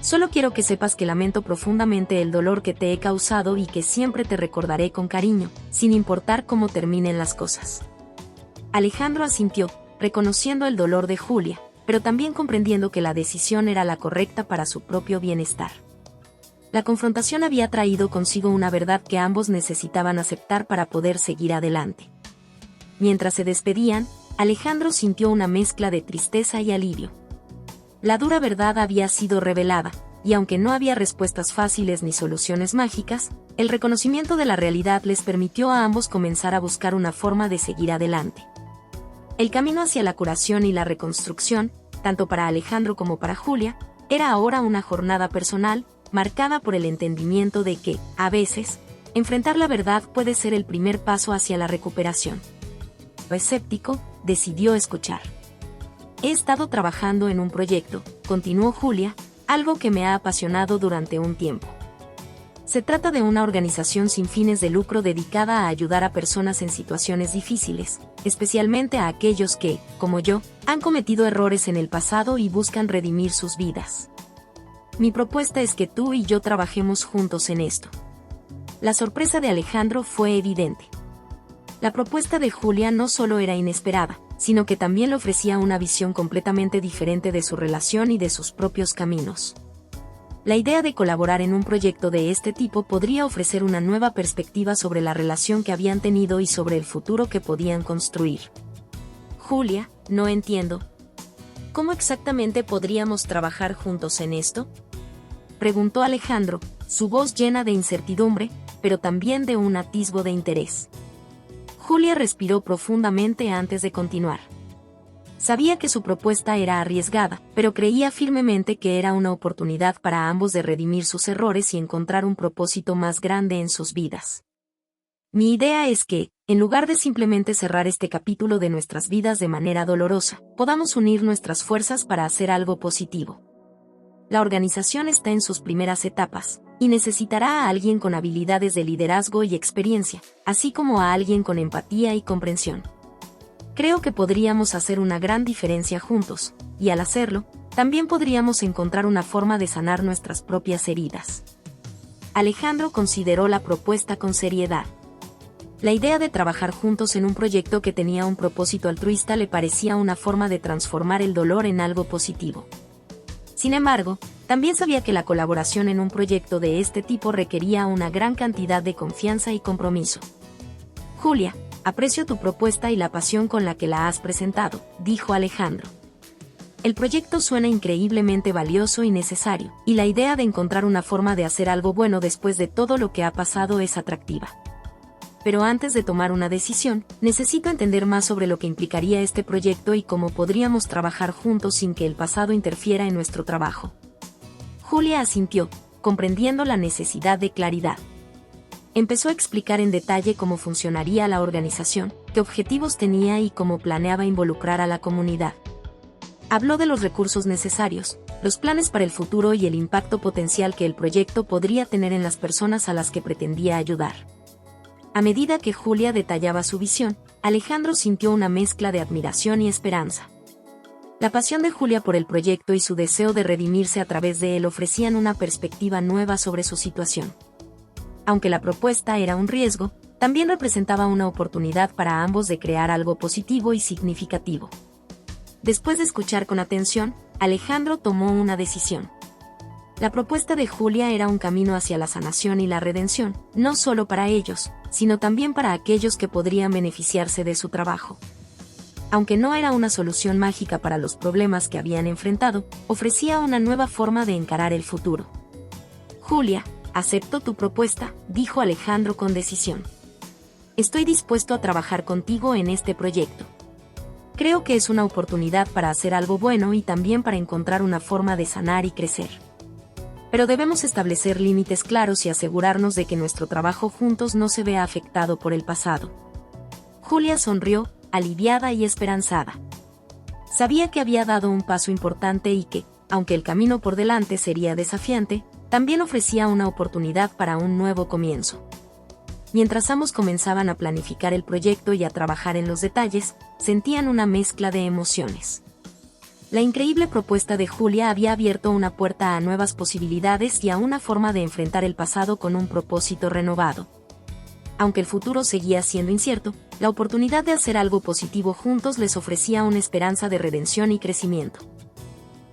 A: Solo quiero que sepas que lamento profundamente el dolor que te he causado y que siempre te recordaré con cariño, sin importar cómo terminen las cosas. Alejandro asintió, reconociendo el dolor de Julia, pero también comprendiendo que la decisión era la correcta para su propio bienestar. La confrontación había traído consigo una verdad que ambos necesitaban aceptar para poder seguir adelante. Mientras se despedían, Alejandro sintió una mezcla de tristeza y alivio. La dura verdad había sido revelada, y aunque no había respuestas fáciles ni soluciones mágicas, el reconocimiento de la realidad les permitió a ambos comenzar a buscar una forma de seguir adelante. El camino hacia la curación y la reconstrucción, tanto para Alejandro como para Julia, era ahora una jornada personal, marcada por el entendimiento de que, a veces, enfrentar la verdad puede ser el primer paso hacia la recuperación. Escéptico, decidió escuchar. He estado trabajando en un proyecto, continuó Julia, algo que me ha apasionado durante un tiempo. Se trata de una organización sin fines de lucro dedicada a ayudar a personas en situaciones difíciles, especialmente a aquellos que, como yo, han cometido errores en el pasado y buscan redimir sus vidas. Mi propuesta es que tú y yo trabajemos juntos en esto. La sorpresa de Alejandro fue evidente. La propuesta de Julia no solo era inesperada, sino que también le ofrecía una visión completamente diferente de su relación y de sus propios caminos. La idea de colaborar en un proyecto de este tipo podría ofrecer una nueva perspectiva sobre la relación que habían tenido y sobre el futuro que podían construir. Julia, no entiendo. ¿Cómo exactamente podríamos trabajar juntos en esto?, preguntó Alejandro, su voz llena de incertidumbre, pero también de un atisbo de interés. Julia respiró profundamente antes de continuar. Sabía que su propuesta era arriesgada, pero creía firmemente que era una oportunidad para ambos de redimir sus errores y encontrar un propósito más grande en sus vidas. Mi idea es que, en lugar de simplemente cerrar este capítulo de nuestras vidas de manera dolorosa, podamos unir nuestras fuerzas para hacer algo positivo. La organización está en sus primeras etapas, y necesitará a alguien con habilidades de liderazgo y experiencia, así como a alguien con empatía y comprensión. Creo que podríamos hacer una gran diferencia juntos, y al hacerlo, también podríamos encontrar una forma de sanar nuestras propias heridas. Alejandro consideró la propuesta con seriedad. La idea de trabajar juntos en un proyecto que tenía un propósito altruista le parecía una forma de transformar el dolor en algo positivo. Sin embargo, también sabía que la colaboración en un proyecto de este tipo requería una gran cantidad de confianza y compromiso. Julia, aprecio tu propuesta y la pasión con la que la has presentado, dijo Alejandro. El proyecto suena increíblemente valioso y necesario, y la idea de encontrar una forma de hacer algo bueno después de todo lo que ha pasado es atractiva. Pero antes de tomar una decisión, necesito entender más sobre lo que implicaría este proyecto y cómo podríamos trabajar juntos sin que el pasado interfiera en nuestro trabajo. Julia asintió, comprendiendo la necesidad de claridad. Empezó a explicar en detalle cómo funcionaría la organización, qué objetivos tenía y cómo planeaba involucrar a la comunidad. Habló de los recursos necesarios, los planes para el futuro y el impacto potencial que el proyecto podría tener en las personas a las que pretendía ayudar. A medida que Julia detallaba su visión, Alejandro sintió una mezcla de admiración y esperanza. La pasión de Julia por el proyecto y su deseo de redimirse a través de él ofrecían una perspectiva nueva sobre su situación. Aunque la propuesta era un riesgo, también representaba una oportunidad para ambos de crear algo positivo y significativo. Después de escuchar con atención, Alejandro tomó una decisión. La propuesta de Julia era un camino hacia la sanación y la redención, no solo para ellos, sino también para aquellos que podrían beneficiarse de su trabajo. Aunque no era una solución mágica para los problemas que habían enfrentado, ofrecía una nueva forma de encarar el futuro. Julia, acepto tu propuesta, dijo Alejandro con decisión. Estoy dispuesto a trabajar contigo en este proyecto. Creo que es una oportunidad para hacer algo bueno y también para encontrar una forma de sanar y crecer. Pero debemos establecer límites claros y asegurarnos de que nuestro trabajo juntos no se vea afectado por el pasado. Julia sonrió, aliviada y esperanzada. Sabía que había dado un paso importante y que, aunque el camino por delante sería desafiante, también ofrecía una oportunidad para un nuevo comienzo. Mientras ambos comenzaban a planificar el proyecto y a trabajar en los detalles, sentían una mezcla de emociones. La increíble propuesta de Julia había abierto una puerta a nuevas posibilidades y a una forma de enfrentar el pasado con un propósito renovado. Aunque el futuro seguía siendo incierto, la oportunidad de hacer algo positivo juntos les ofrecía una esperanza de redención y crecimiento.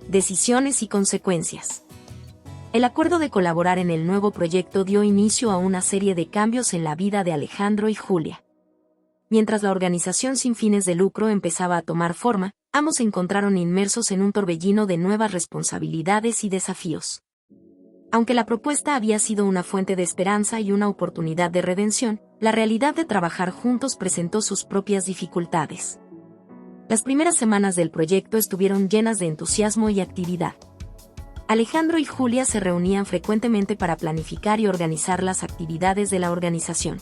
A: Decisiones y consecuencias. El acuerdo de colaborar en el nuevo proyecto dio inicio a una serie de cambios en la vida de Alejandro y Julia. Mientras la organización sin fines de lucro empezaba a tomar forma, ambos se encontraron inmersos en un torbellino de nuevas responsabilidades y desafíos. Aunque la propuesta había sido una fuente de esperanza y una oportunidad de redención, la realidad de trabajar juntos presentó sus propias dificultades. Las primeras semanas del proyecto estuvieron llenas de entusiasmo y actividad. Alejandro y Julia se reunían frecuentemente para planificar y organizar las actividades de la organización.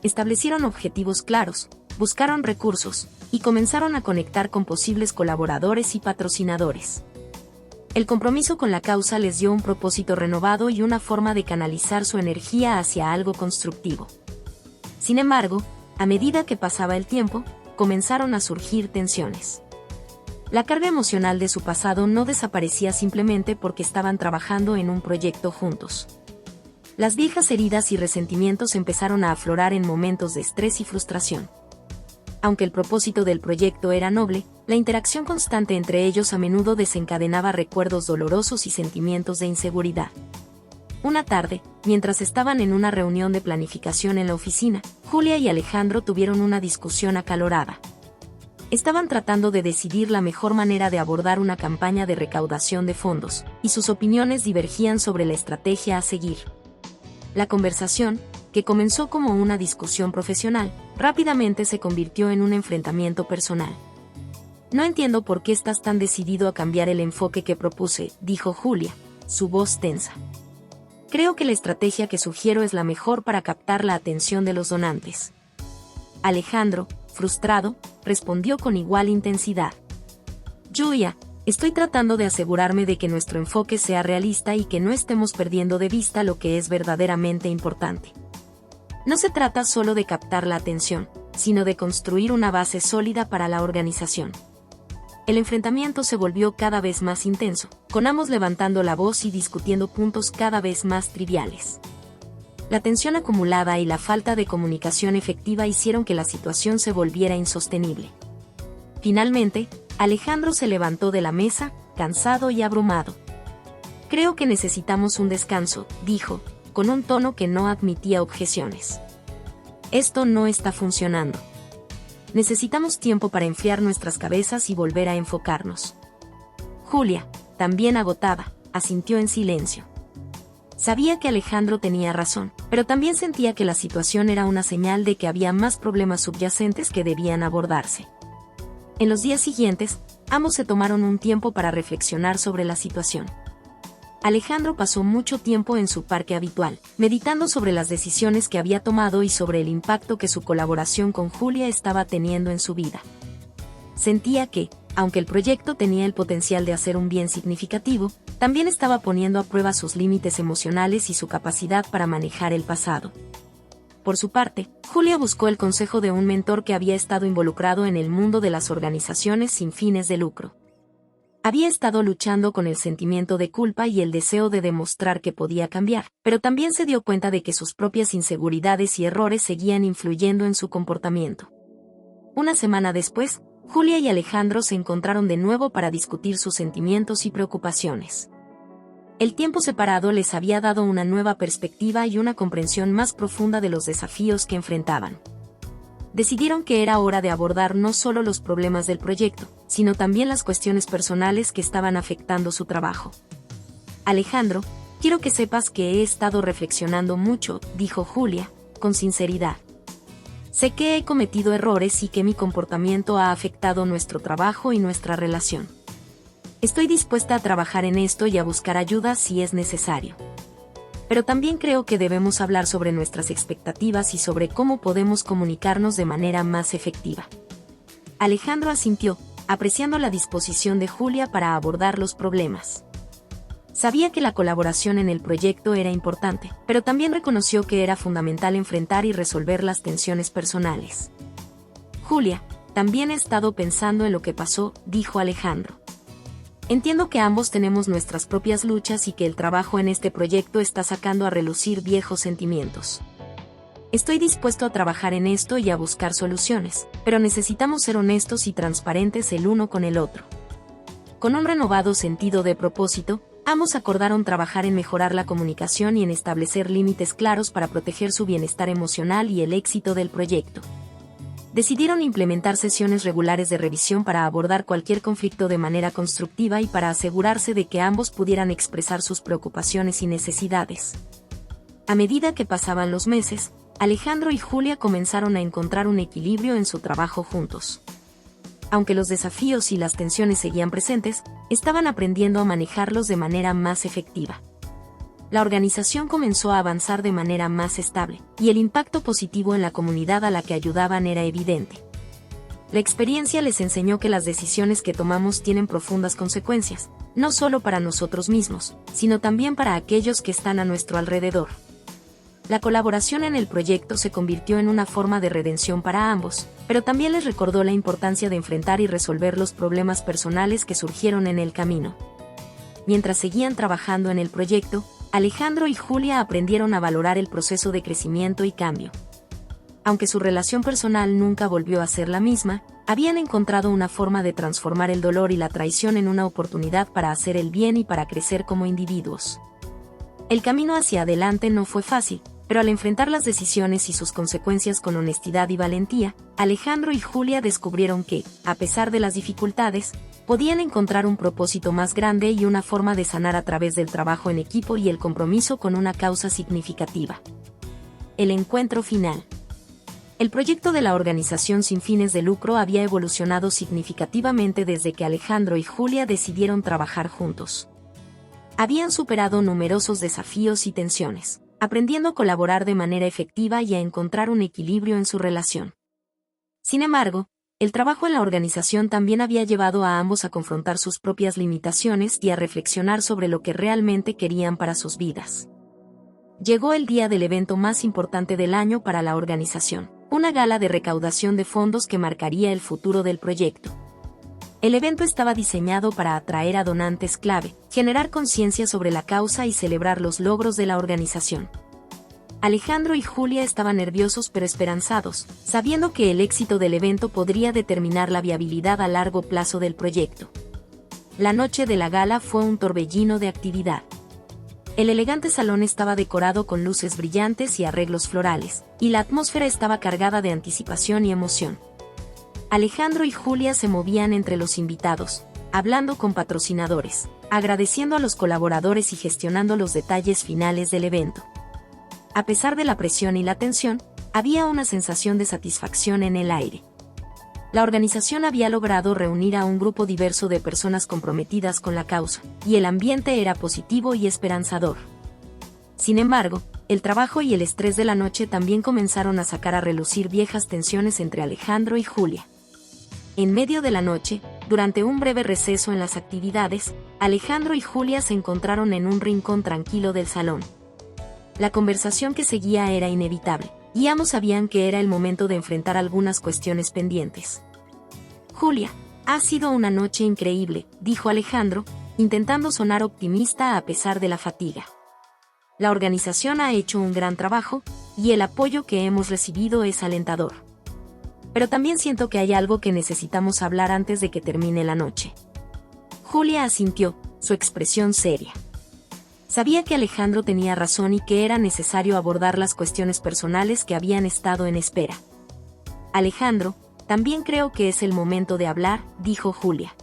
A: Establecieron objetivos claros, buscaron recursos, y comenzaron a conectar con posibles colaboradores y patrocinadores. El compromiso con la causa les dio un propósito renovado y una forma de canalizar su energía hacia algo constructivo. Sin embargo, a medida que pasaba el tiempo, comenzaron a surgir tensiones. La carga emocional de su pasado no desaparecía simplemente porque estaban trabajando en un proyecto juntos. Las viejas heridas y resentimientos empezaron a aflorar en momentos de estrés y frustración. Aunque el propósito del proyecto era noble, la interacción constante entre ellos a menudo desencadenaba recuerdos dolorosos y sentimientos de inseguridad. Una tarde, mientras estaban en una reunión de planificación en la oficina, Julia y Alejandro tuvieron una discusión acalorada. Estaban tratando de decidir la mejor manera de abordar una campaña de recaudación de fondos, y sus opiniones divergían sobre la estrategia a seguir. La conversación, que comenzó como una discusión profesional, rápidamente se convirtió en un enfrentamiento personal. No entiendo por qué estás tan decidido a cambiar el enfoque que propuse, dijo Julia, su voz tensa. Creo que la estrategia que sugiero es la mejor para captar la atención de los donantes. Alejandro, frustrado, respondió con igual intensidad. Julia, estoy tratando de asegurarme de que nuestro enfoque sea realista y que no estemos perdiendo de vista lo que es verdaderamente importante. No se trata solo de captar la atención, sino de construir una base sólida para la organización. El enfrentamiento se volvió cada vez más intenso, con ambos levantando la voz y discutiendo puntos cada vez más triviales. La tensión acumulada y la falta de comunicación efectiva hicieron que la situación se volviera insostenible. Finalmente, Alejandro se levantó de la mesa, cansado y abrumado. Creo que necesitamos un descanso, dijo, con un tono que no admitía objeciones. Esto no está funcionando. Necesitamos tiempo para enfriar nuestras cabezas y volver a enfocarnos. Julia, también agotada, asintió en silencio. Sabía que Alejandro tenía razón, pero también sentía que la situación era una señal de que había más problemas subyacentes que debían abordarse. En los días siguientes, ambos se tomaron un tiempo para reflexionar sobre la situación. Alejandro pasó mucho tiempo en su parque habitual, meditando sobre las decisiones que había tomado y sobre el impacto que su colaboración con Julia estaba teniendo en su vida. Sentía que, aunque el proyecto tenía el potencial de hacer un bien significativo, también estaba poniendo a prueba sus límites emocionales y su capacidad para manejar el pasado. Por su parte, Julia buscó el consejo de un mentor que había estado involucrado en el mundo de las organizaciones sin fines de lucro. Había estado luchando con el sentimiento de culpa y el deseo de demostrar que podía cambiar, pero también se dio cuenta de que sus propias inseguridades y errores seguían influyendo en su comportamiento. Una semana después, Julia y Alejandro se encontraron de nuevo para discutir sus sentimientos y preocupaciones. El tiempo separado les había dado una nueva perspectiva y una comprensión más profunda de los desafíos que enfrentaban. Decidieron que era hora de abordar no solo los problemas del proyecto, sino también las cuestiones personales que estaban afectando su trabajo. Alejandro, quiero que sepas que he estado reflexionando mucho, dijo Julia, con sinceridad. Sé que he cometido errores y que mi comportamiento ha afectado nuestro trabajo y nuestra relación. Estoy dispuesta a trabajar en esto y a buscar ayuda si es necesario. Pero también creo que debemos hablar sobre nuestras expectativas y sobre cómo podemos comunicarnos de manera más efectiva. Alejandro asintió, apreciando la disposición de Julia para abordar los problemas. Sabía que la colaboración en el proyecto era importante, pero también reconoció que era fundamental enfrentar y resolver las tensiones personales. Julia, también he estado pensando en lo que pasó, dijo Alejandro. Entiendo que ambos tenemos nuestras propias luchas y que el trabajo en este proyecto está sacando a relucir viejos sentimientos. Estoy dispuesto a trabajar en esto y a buscar soluciones, pero necesitamos ser honestos y transparentes el uno con el otro. Con un renovado sentido de propósito, ambos acordaron trabajar en mejorar la comunicación y en establecer límites claros para proteger su bienestar emocional y el éxito del proyecto. Decidieron implementar sesiones regulares de revisión para abordar cualquier conflicto de manera constructiva y para asegurarse de que ambos pudieran expresar sus preocupaciones y necesidades. A medida que pasaban los meses, Alejandro y Julia comenzaron a encontrar un equilibrio en su trabajo juntos. Aunque los desafíos y las tensiones seguían presentes, estaban aprendiendo a manejarlos de manera más efectiva. La organización comenzó a avanzar de manera más estable, y el impacto positivo en la comunidad a la que ayudaban era evidente. La experiencia les enseñó que las decisiones que tomamos tienen profundas consecuencias, no solo para nosotros mismos, sino también para aquellos que están a nuestro alrededor. La colaboración en el proyecto se convirtió en una forma de redención para ambos, pero también les recordó la importancia de enfrentar y resolver los problemas personales que surgieron en el camino. Mientras seguían trabajando en el proyecto, Alejandro y Julia aprendieron a valorar el proceso de crecimiento y cambio. Aunque su relación personal nunca volvió a ser la misma, habían encontrado una forma de transformar el dolor y la traición en una oportunidad para hacer el bien y para crecer como individuos. El camino hacia adelante no fue fácil, pero al enfrentar las decisiones y sus consecuencias con honestidad y valentía, Alejandro y Julia descubrieron que, a pesar de las dificultades, podían encontrar un propósito más grande y una forma de sanar a través del trabajo en equipo y el compromiso con una causa significativa. El encuentro final. El proyecto de la organización sin fines de lucro había evolucionado significativamente desde que Alejandro y Julia decidieron trabajar juntos. Habían superado numerosos desafíos y tensiones, aprendiendo a colaborar de manera efectiva y a encontrar un equilibrio en su relación. Sin embargo, el trabajo en la organización también había llevado a ambos a confrontar sus propias limitaciones y a reflexionar sobre lo que realmente querían para sus vidas. Llegó el día del evento más importante del año para la organización, una gala de recaudación de fondos que marcaría el futuro del proyecto. El evento estaba diseñado para atraer a donantes clave, generar conciencia sobre la causa y celebrar los logros de la organización. Alejandro y Julia estaban nerviosos pero esperanzados, sabiendo que el éxito del evento podría determinar la viabilidad a largo plazo del proyecto. La noche de la gala fue un torbellino de actividad. El elegante salón estaba decorado con luces brillantes y arreglos florales, y la atmósfera estaba cargada de anticipación y emoción. Alejandro y Julia se movían entre los invitados, hablando con patrocinadores, agradeciendo a los colaboradores y gestionando los detalles finales del evento. A pesar de la presión y la tensión, había una sensación de satisfacción en el aire. La organización había logrado reunir a un grupo diverso de personas comprometidas con la causa, y el ambiente era positivo y esperanzador. Sin embargo, el trabajo y el estrés de la noche también comenzaron a sacar a relucir viejas tensiones entre Alejandro y Julia. En medio de la noche, Durante un breve receso en las actividades, Alejandro y Julia se encontraron en un rincón tranquilo del salón. La conversación que seguía era inevitable, y ambos sabían que era el momento de enfrentar algunas cuestiones pendientes. Julia, ha sido una noche increíble, dijo Alejandro, intentando sonar optimista a pesar de la fatiga. La organización ha hecho un gran trabajo, y el apoyo que hemos recibido es alentador. Pero también siento que hay algo que necesitamos hablar antes de que termine la noche. Julia asintió, su expresión seria. Sabía que Alejandro tenía razón y que era necesario abordar las cuestiones personales que habían estado en espera. Alejandro, también creo que es el momento de hablar, dijo Julia.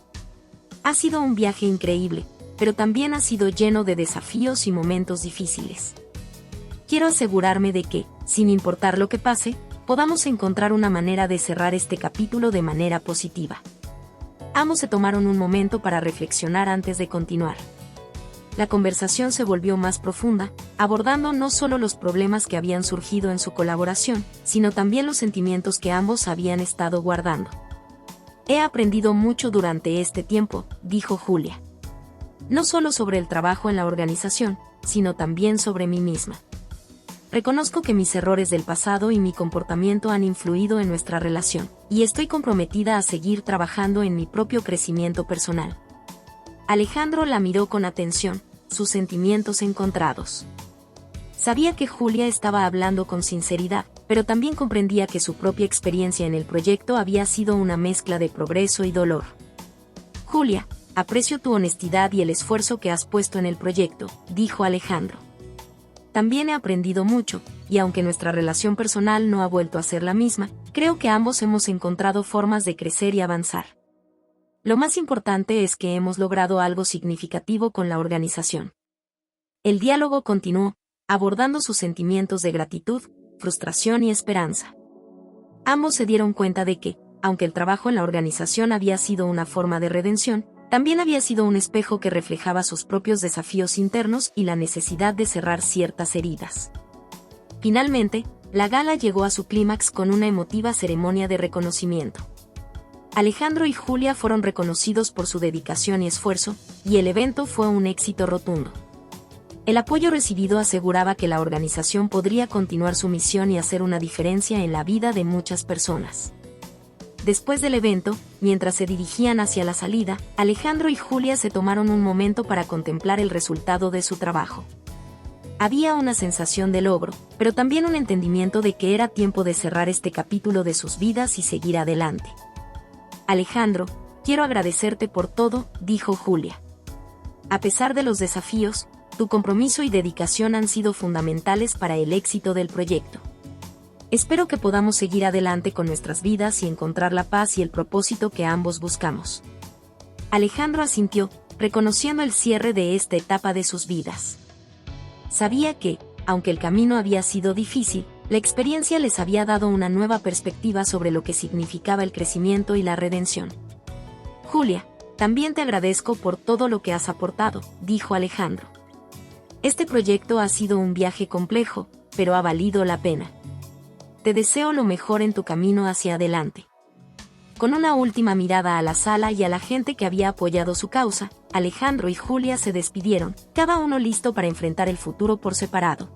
A: Ha sido un viaje increíble, pero también ha sido lleno de desafíos y momentos difíciles. Quiero asegurarme de que, sin importar lo que pase, podamos encontrar una manera de cerrar este capítulo de manera positiva. Ambos se tomaron un momento para reflexionar antes de continuar. La conversación se volvió más profunda, abordando no solo los problemas que habían surgido en su colaboración, sino también los sentimientos que ambos habían estado guardando. He aprendido mucho durante este tiempo, dijo Julia. No solo sobre el trabajo en la organización, sino también sobre mí misma. Reconozco que mis errores del pasado y mi comportamiento han influido en nuestra relación, y estoy comprometida a seguir trabajando en mi propio crecimiento personal. Alejandro la miró con atención, sus sentimientos encontrados. Sabía que Julia estaba hablando con sinceridad, pero también comprendía que su propia experiencia en el proyecto había sido una mezcla de progreso y dolor. Julia, aprecio tu honestidad y el esfuerzo que has puesto en el proyecto, dijo Alejandro. También he aprendido mucho, y aunque nuestra relación personal no ha vuelto a ser la misma, creo que ambos hemos encontrado formas de crecer y avanzar. Lo más importante es que hemos logrado algo significativo con la organización. El diálogo continuó, abordando sus sentimientos de gratitud, frustración y esperanza. Ambos se dieron cuenta de que, aunque el trabajo en la organización había sido una forma de redención, también había sido un espejo que reflejaba sus propios desafíos internos y la necesidad de cerrar ciertas heridas. Finalmente, la gala llegó a su clímax con una emotiva ceremonia de reconocimiento. Alejandro y Julia fueron reconocidos por su dedicación y esfuerzo, y el evento fue un éxito rotundo. El apoyo recibido aseguraba que la organización podría continuar su misión y hacer una diferencia en la vida de muchas personas. Después del evento, mientras se dirigían hacia la salida, Alejandro y Julia se tomaron un momento para contemplar el resultado de su trabajo. Había una sensación de logro, pero también un entendimiento de que era tiempo de cerrar este capítulo de sus vidas y seguir adelante. Alejandro, quiero agradecerte por todo, dijo Julia. A pesar de los desafíos, tu compromiso y dedicación han sido fundamentales para el éxito del proyecto. Espero que podamos seguir adelante con nuestras vidas y encontrar la paz y el propósito que ambos buscamos. Alejandro asintió, reconociendo el cierre de esta etapa de sus vidas. Sabía que, aunque el camino había sido difícil, la experiencia les había dado una nueva perspectiva sobre lo que significaba el crecimiento y la redención. Julia, también te agradezco por todo lo que has aportado, dijo Alejandro. Este proyecto ha sido un viaje complejo, pero ha valido la pena. Te deseo lo mejor en tu camino hacia adelante. Con una última mirada a la sala y a la gente que había apoyado su causa, Alejandro y Julia se despidieron, cada uno listo para enfrentar el futuro por separado.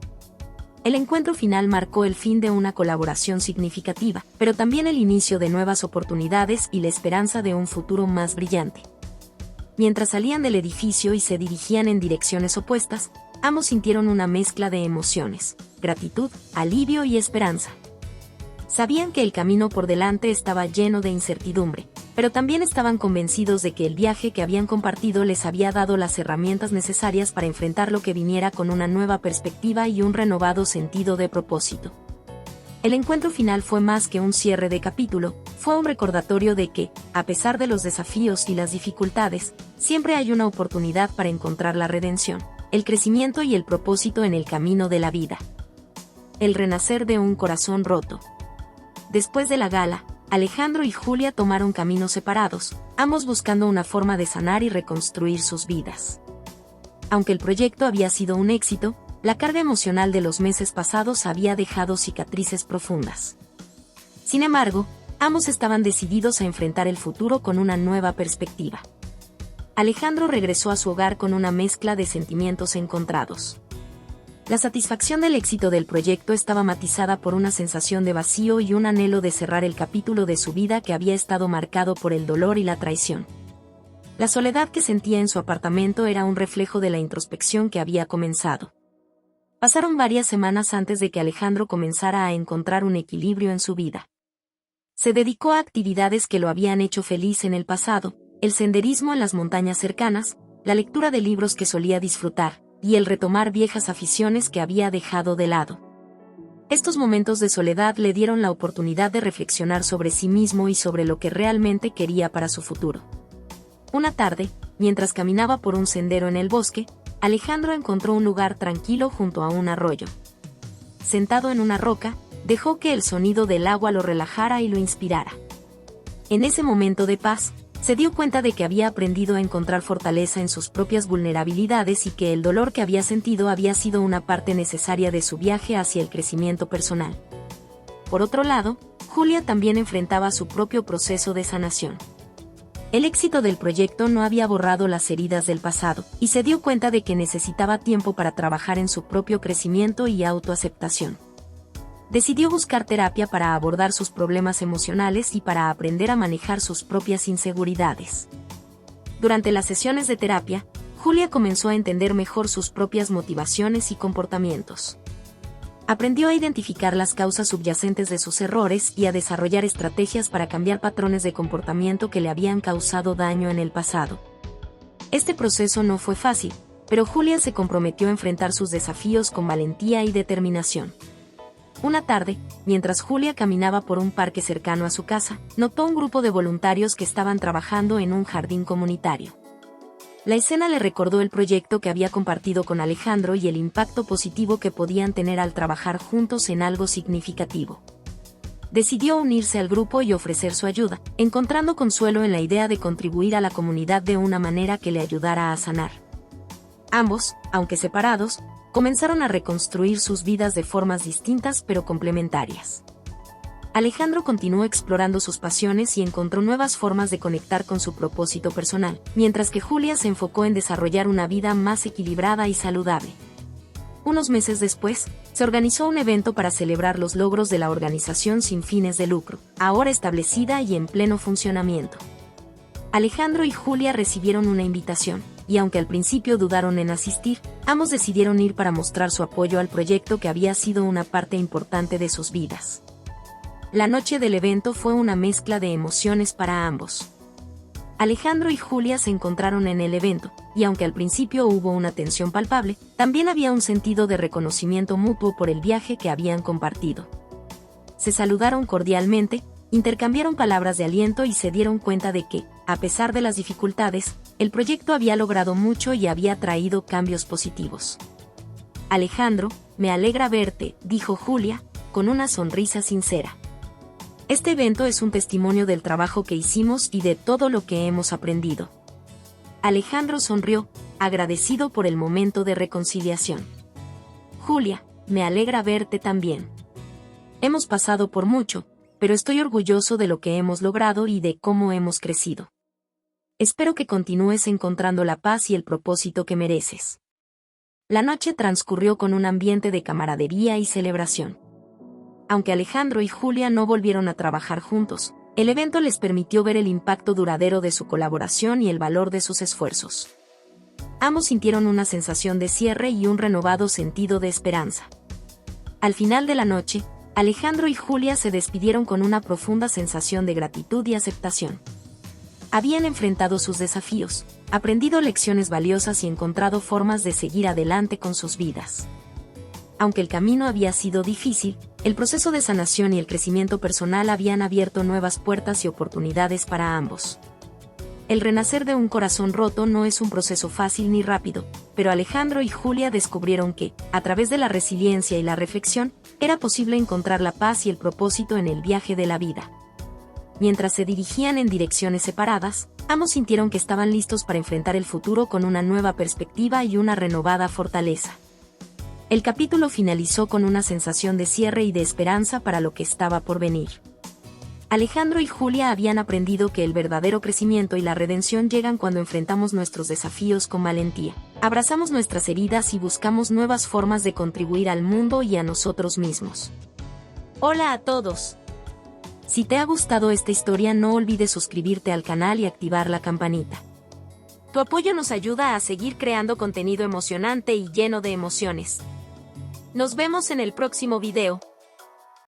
A: El encuentro final marcó el fin de una colaboración significativa, pero también el inicio de nuevas oportunidades y la esperanza de un futuro más brillante. Mientras salían del edificio y se dirigían en direcciones opuestas, ambos sintieron una mezcla de emociones, gratitud, alivio y esperanza. Sabían que el camino por delante estaba lleno de incertidumbre, pero también estaban convencidos de que el viaje que habían compartido les había dado las herramientas necesarias para enfrentar lo que viniera con una nueva perspectiva y un renovado sentido de propósito. El encuentro final fue más que un cierre de capítulo, fue un recordatorio de que, a pesar de los desafíos y las dificultades, siempre hay una oportunidad para encontrar la redención, el crecimiento y el propósito en el camino de la vida. El renacer de un corazón roto. Después de la gala, Alejandro y Julia tomaron caminos separados, ambos buscando una forma de sanar y reconstruir sus vidas. Aunque el proyecto había sido un éxito, la carga emocional de los meses pasados había dejado cicatrices profundas. Sin embargo, Ambos estaban decididos a enfrentar el futuro con una nueva perspectiva. Alejandro regresó a su hogar con una mezcla de sentimientos encontrados. La satisfacción del éxito del proyecto estaba matizada por una sensación de vacío y un anhelo de cerrar el capítulo de su vida que había estado marcado por el dolor y la traición. La soledad que sentía en su apartamento era un reflejo de la introspección que había comenzado. Pasaron varias semanas antes de que Alejandro comenzara a encontrar un equilibrio en su vida. Se dedicó a actividades que lo habían hecho feliz en el pasado, el senderismo en las montañas cercanas, la lectura de libros que solía disfrutar, y el retomar viejas aficiones que había dejado de lado. Estos momentos de soledad le dieron la oportunidad de reflexionar sobre sí mismo y sobre lo que realmente quería para su futuro. Una tarde, mientras caminaba por un sendero en el bosque, Alejandro encontró un lugar tranquilo junto a un arroyo. Sentado en una roca, dejó que el sonido del agua lo relajara y lo inspirara. En ese momento de paz, se dio cuenta de que había aprendido a encontrar fortaleza en sus propias vulnerabilidades y que el dolor que había sentido había sido una parte necesaria de su viaje hacia el crecimiento personal. Por otro lado, Julia también enfrentaba su propio proceso de sanación. El éxito del proyecto no había borrado las heridas del pasado, y se dio cuenta de que necesitaba tiempo para trabajar en su propio crecimiento y autoaceptación. Decidió buscar terapia para abordar sus problemas emocionales y para aprender a manejar sus propias inseguridades. Durante las sesiones de terapia, Julia comenzó a entender mejor sus propias motivaciones y comportamientos. Aprendió a identificar las causas subyacentes de sus errores y a desarrollar estrategias para cambiar patrones de comportamiento que le habían causado daño en el pasado. Este proceso no fue fácil, pero Julia se comprometió a enfrentar sus desafíos con valentía y determinación. Una tarde, mientras Julia caminaba por un parque cercano a su casa, notó un grupo de voluntarios que estaban trabajando en un jardín comunitario. La escena le recordó el proyecto que había compartido con Alejandro y el impacto positivo que podían tener al trabajar juntos en algo significativo. Decidió unirse al grupo y ofrecer su ayuda, encontrando consuelo en la idea de contribuir a la comunidad de una manera que le ayudara a sanar. Ambos, aunque separados, comenzaron a reconstruir sus vidas de formas distintas pero complementarias. Alejandro continuó explorando sus pasiones y encontró nuevas formas de conectar con su propósito personal, mientras que Julia se enfocó en desarrollar una vida más equilibrada y saludable. Unos meses después, se organizó un evento para celebrar los logros de la organización sin fines de lucro, ahora establecida y en pleno funcionamiento. Alejandro y Julia recibieron una invitación, y aunque al principio dudaron en asistir, ambos decidieron ir para mostrar su apoyo al proyecto que había sido una parte importante de sus vidas. La noche del evento fue una mezcla de emociones para ambos. Alejandro y Julia se encontraron en el evento, y aunque al principio hubo una tensión palpable, también había un sentido de reconocimiento mutuo por el viaje que habían compartido. Se saludaron cordialmente, intercambiaron palabras de aliento y se dieron cuenta de que, a pesar de las dificultades, el proyecto había logrado mucho y había traído cambios positivos. Alejandro, me alegra verte, dijo Julia, con una sonrisa sincera. Este evento es un testimonio del trabajo que hicimos y de todo lo que hemos aprendido. Alejandro sonrió, agradecido por el momento de reconciliación. Julia, me alegra verte también. Hemos pasado por mucho, pero estoy orgulloso de lo que hemos logrado y de cómo hemos crecido. Espero que continúes encontrando la paz y el propósito que mereces. La noche transcurrió con un ambiente de camaradería y celebración. Aunque Alejandro y Julia no volvieron a trabajar juntos, el evento les permitió ver el impacto duradero de su colaboración y el valor de sus esfuerzos. Ambos sintieron una sensación de cierre y un renovado sentido de esperanza. Al final de la noche, Alejandro y Julia se despidieron con una profunda sensación de gratitud y aceptación. Habían enfrentado sus desafíos, aprendido lecciones valiosas y encontrado formas de seguir adelante con sus vidas. Aunque el camino había sido difícil, el proceso de sanación y el crecimiento personal habían abierto nuevas puertas y oportunidades para ambos. El renacer de un corazón roto no es un proceso fácil ni rápido, pero Alejandro y Julia descubrieron que, a través de la resiliencia y la reflexión, era posible encontrar la paz y el propósito en el viaje de la vida. Mientras se dirigían en direcciones separadas, ambos sintieron que estaban listos para enfrentar el futuro con una nueva perspectiva y una renovada fortaleza. El capítulo finalizó con una sensación de cierre y de esperanza para lo que estaba por venir. Alejandro y Julia habían aprendido que el verdadero crecimiento y la redención llegan cuando enfrentamos nuestros desafíos con valentía, abrazamos nuestras heridas y buscamos nuevas formas de contribuir al mundo y a nosotros mismos. Hola a todos. Si te ha gustado esta historia, no olvides suscribirte al canal y activar la campanita. Tu apoyo nos ayuda a seguir creando contenido emocionante y lleno de emociones. Nos vemos en el próximo video.